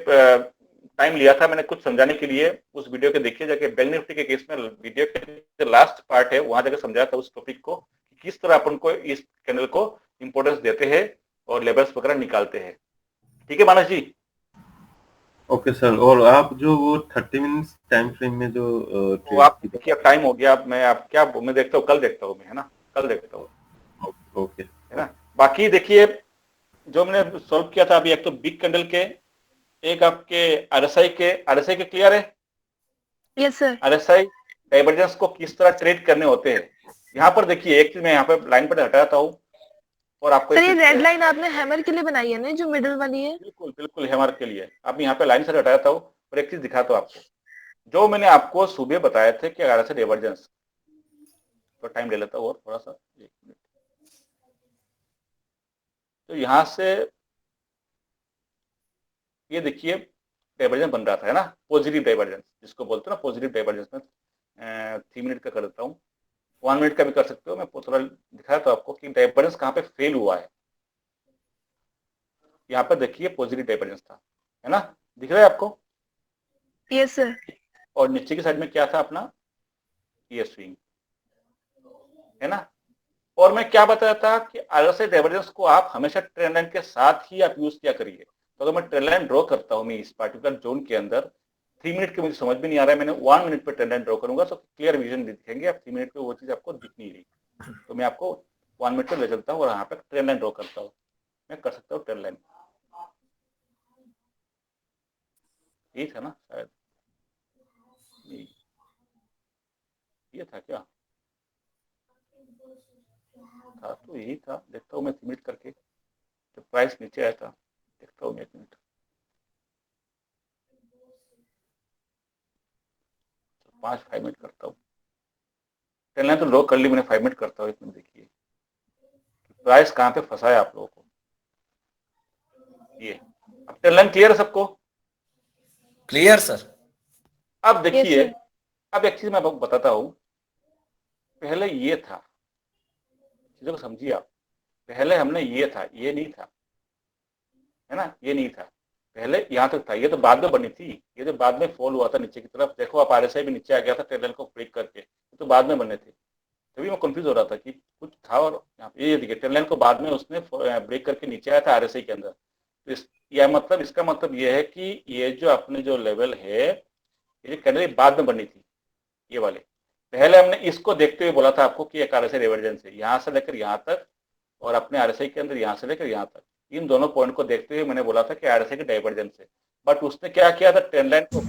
टाइम लिया था मैंने कुछ समझाने के लिए, उस वीडियो के देखिए जाके, बैंक निफ्टी के केस में वीडियो के लास्ट पार्ट है वहां जाकर समझाया था उस टॉपिक को, कि किस तरह अपन को इस कैंडल को इंपॉर्टेंस देते हैं और लेवल्स वगैरह निकालते हैं। ठीक है मानस जी। ओके सर, और आप जो वो 30 मिनट्स टाइम फ्रेम में जो तो आप देखिए अब टाइम हो गया, अब मैं आप क्या मैं देखता हूँ, कल देखता हूँ मैं, है ना, कल देखता हूँ, ओके है ना। बाकी देखिए जो मैंने सॉल्व किया था अभी, एक तो बिग कैंडल के, एक आपके आरएसआई के क्लियर है। Yes sir. आरएसआई डाइवर्जेंस को किस तरह ट्रेड करने होते हैं, यहाँ पर देखिए एक चीज मैं यहाँ पे लाइन पर हटाता हूँ और आपको सर ये रेड लाइन आपने हैमर के लिए बनाई है ना, जो मिडिल वाली है? बिल्कुल बिल्कुल हैमर के लिए। अब यहाँ पे लाइन से हटाता हूँ और एक चीज दिखाता हूँ आपको, जो मैंने आपको सुबह बताए थे कि आरएसआई डाइवर्जेंस, तो टाइम ले लेता हूँ और थोड़ा सा 1 मिनट। तो यहाँ से ये देखिए डाइवर्जेंस बन रहा था, है ना, पॉजिटिव डाइवर्जेंस जिसको बोलते हैं ना, पॉजिटिव डाइवर्जेंस में 3 मिनट का कर देता हूँ, 1 मिनट का भी कर सकते हो, मैं थोड़ा दिखाया था आपको कि डाइवर्जेंस कहाँ पे फेल हुआ है। यहाँ पे देखिए पॉजिटिव डाइवर्जेंस था, है ना, दिख रहा है आपको? Yes sir. और नीचे की साइड में क्या था अपना, ये स्विंग, है ना। और मैं क्या बताया था कि आरएसआई डाइवर्जेंस को आप हमेशा ट्रेंड लाइन के साथ ही आप यूज किया करिए। तो अगर मैं ट्रेंड लाइन ड्रॉ करता हूँ मैं इस पार्टिकुलर जोन के अंदर, 3 मिनट के मुझे समझ में नहीं आ रहा है, मैंने 1 मिनट पे ट्रेंड लाइन ड्रॉ करूंगा तो क्लियर विजन दिखेंगे, अब 3 मिनट पे वो चीज आपको दिख नहीं रही, तो मैं आपको 1 मिनट पे ले चलता हूँ और यहाँ पे ट्रेंड लाइन ड्रॉ करता हूँ, मैं कर सकता हूँ ट्रेंड लाइन, ठीक है ना, शायद ये था क्या, था तो यही था, देखता हूँ मैं सबमिट करके, तो प्राइस नीचे आया था, देखता हूँ मैं 1 मिनट, 5 मिनट करता हूँ, ट्रेंड लाइन तो लो कर ली मैंने, 5 मिनट करता हूँ। 1 मिनट देखिए प्राइस कहाँ पे फंसा है आप लोगों को, ये अब ट्रेंड लाइन क्लियर है सबको? Clear sir. अब यस देखिए, सर। अब एक चीज मैं आपको बताता हूँ, पहले ये था, चीजों को समझिए आप, पहले हमने ये था, ये नहीं था, है ना, ये नहीं था, पहले यहाँ तक था, ये तो बाद में बनी थी, ये तो बाद में फॉल हुआ था नीचे की तरफ, देखो आप आरएसआई भी नीचे आ गया था ट्रेंड लाइन को ब्रेक करके, ये तो बाद में बने थे, तभी मैं कंफ्यूज हो रहा था कि कुछ था, और यहाँ पे ये देखिए ट्रेंड लाइन को बाद में उसने ब्रेक करके नीचे आया था आरएसआई के अंदर, तो यह मतलब, इसका मतलब ये है कि ये जो अपने जो लेवल है, ये कैंडल बाद में बनी थी, ये वाले, पहले हमने इसको देखते हुए बोला था आपको कि एक आरएसआई डाइवर्जेंस है, यहाँ से लेकर यहाँ तक, और अपने आरएसआई के अंदर यहाँ से लेकर यहाँ तक, इन दोनों पॉइंट को देखते हुए मैंने बोला था कि आरएसआई की डाइवर्जेंस है, बट उसने क्या किया था, ट्रेंड लाइन को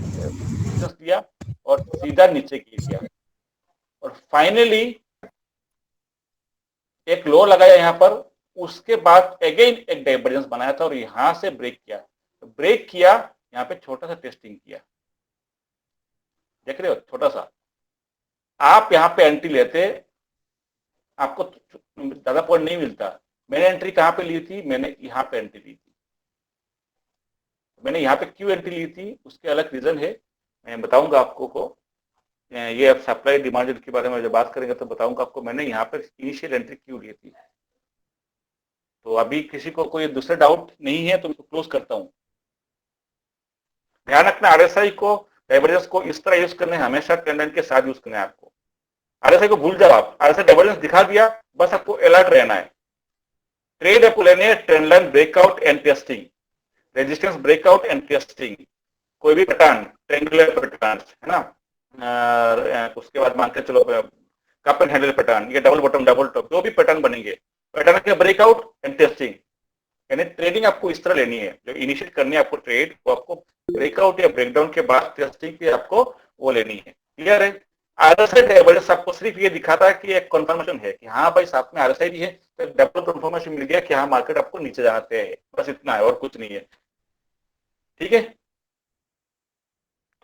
दिया और सीधा नीचे गिर गया, और फाइनली एक लो लगाया यहाँ पर, उसके बाद अगेन एक डाइवर्जेंस बनाया था और यहां से ब्रेक किया, तो ब्रेक किया, यहाँ पे छोटा सा टेस्टिंग किया, देख रहे हो, छोटा सा, आप यहाँ पे एंट्री लेते, आपको ज्यादा पॉइंट नहीं मिलता, मैंने एंट्री कहाँ पे ली थी, मैंने यहाँ पे एंट्री ली थी, मैंने यहाँ पे क्यों एंट्री ली थी, उसके अलग रीजन है, मैं बताऊंगा आपको को, ये अब सप्लाई डिमांड के बारे में जब बात करेंगे तो बताऊंगा आपको मैंने यहाँ पर इनिशियल एंट्री क्यों ली थी। तो अभी किसी को कोई दूसरा डाउट नहीं है तो मैं क्लोज करता हूँ। ध्यान रखना, आरएसआई को, डाइवर्जेंस को इस तरह यूज करना है, हमेशा ट्रेंड लाइन के साथ यूज करना है आपको, आरएसआई को भूल जाओ आप, आरएसआई डाइवर्जेंस दिखा दिया, बस आपको अलर्ट रहना है, ट्रेड आपको लेने हैं trend line breakout and testing, resistance breakout and testing, कोई भी पैटर्न, ट्रायंगुलर पैटर्न है ना, उसके बाद मान के चलो कप एंड हैंडल पैटर्न, ये डबल बॉटम डबल टॉप, जो भी पैटर्न बनेंगे, पैटर्न के ब्रेकआउट एंड टेस्टिंग, यानी ट्रेडिंग आपको इस तरह लेनी है, जो इनिशिएट करनी है आपको ट्रेड, वो आपको ब्रेकआउट या ब्रेकडाउन के बाद टेस्टिंग की आपको वो लेनी है। क्लियर है? आरएसआई डाइवर्जेंस आपको सिर्फ ये दिखाता है कि एक कंफर्मेशन है कि हाँ भाई साथ में आरएसआई भी है, तो डबल कंफर्मेशन मिल गया कि हाँ मार्केट आपको नीचे जाते हैं, बस इतना है और कुछ नहीं है। ठीक है,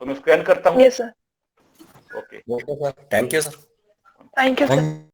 तो मैं स्कैन करता हूँ। Yes sir. Okay, okay sir, thank you sir. Thank you sir.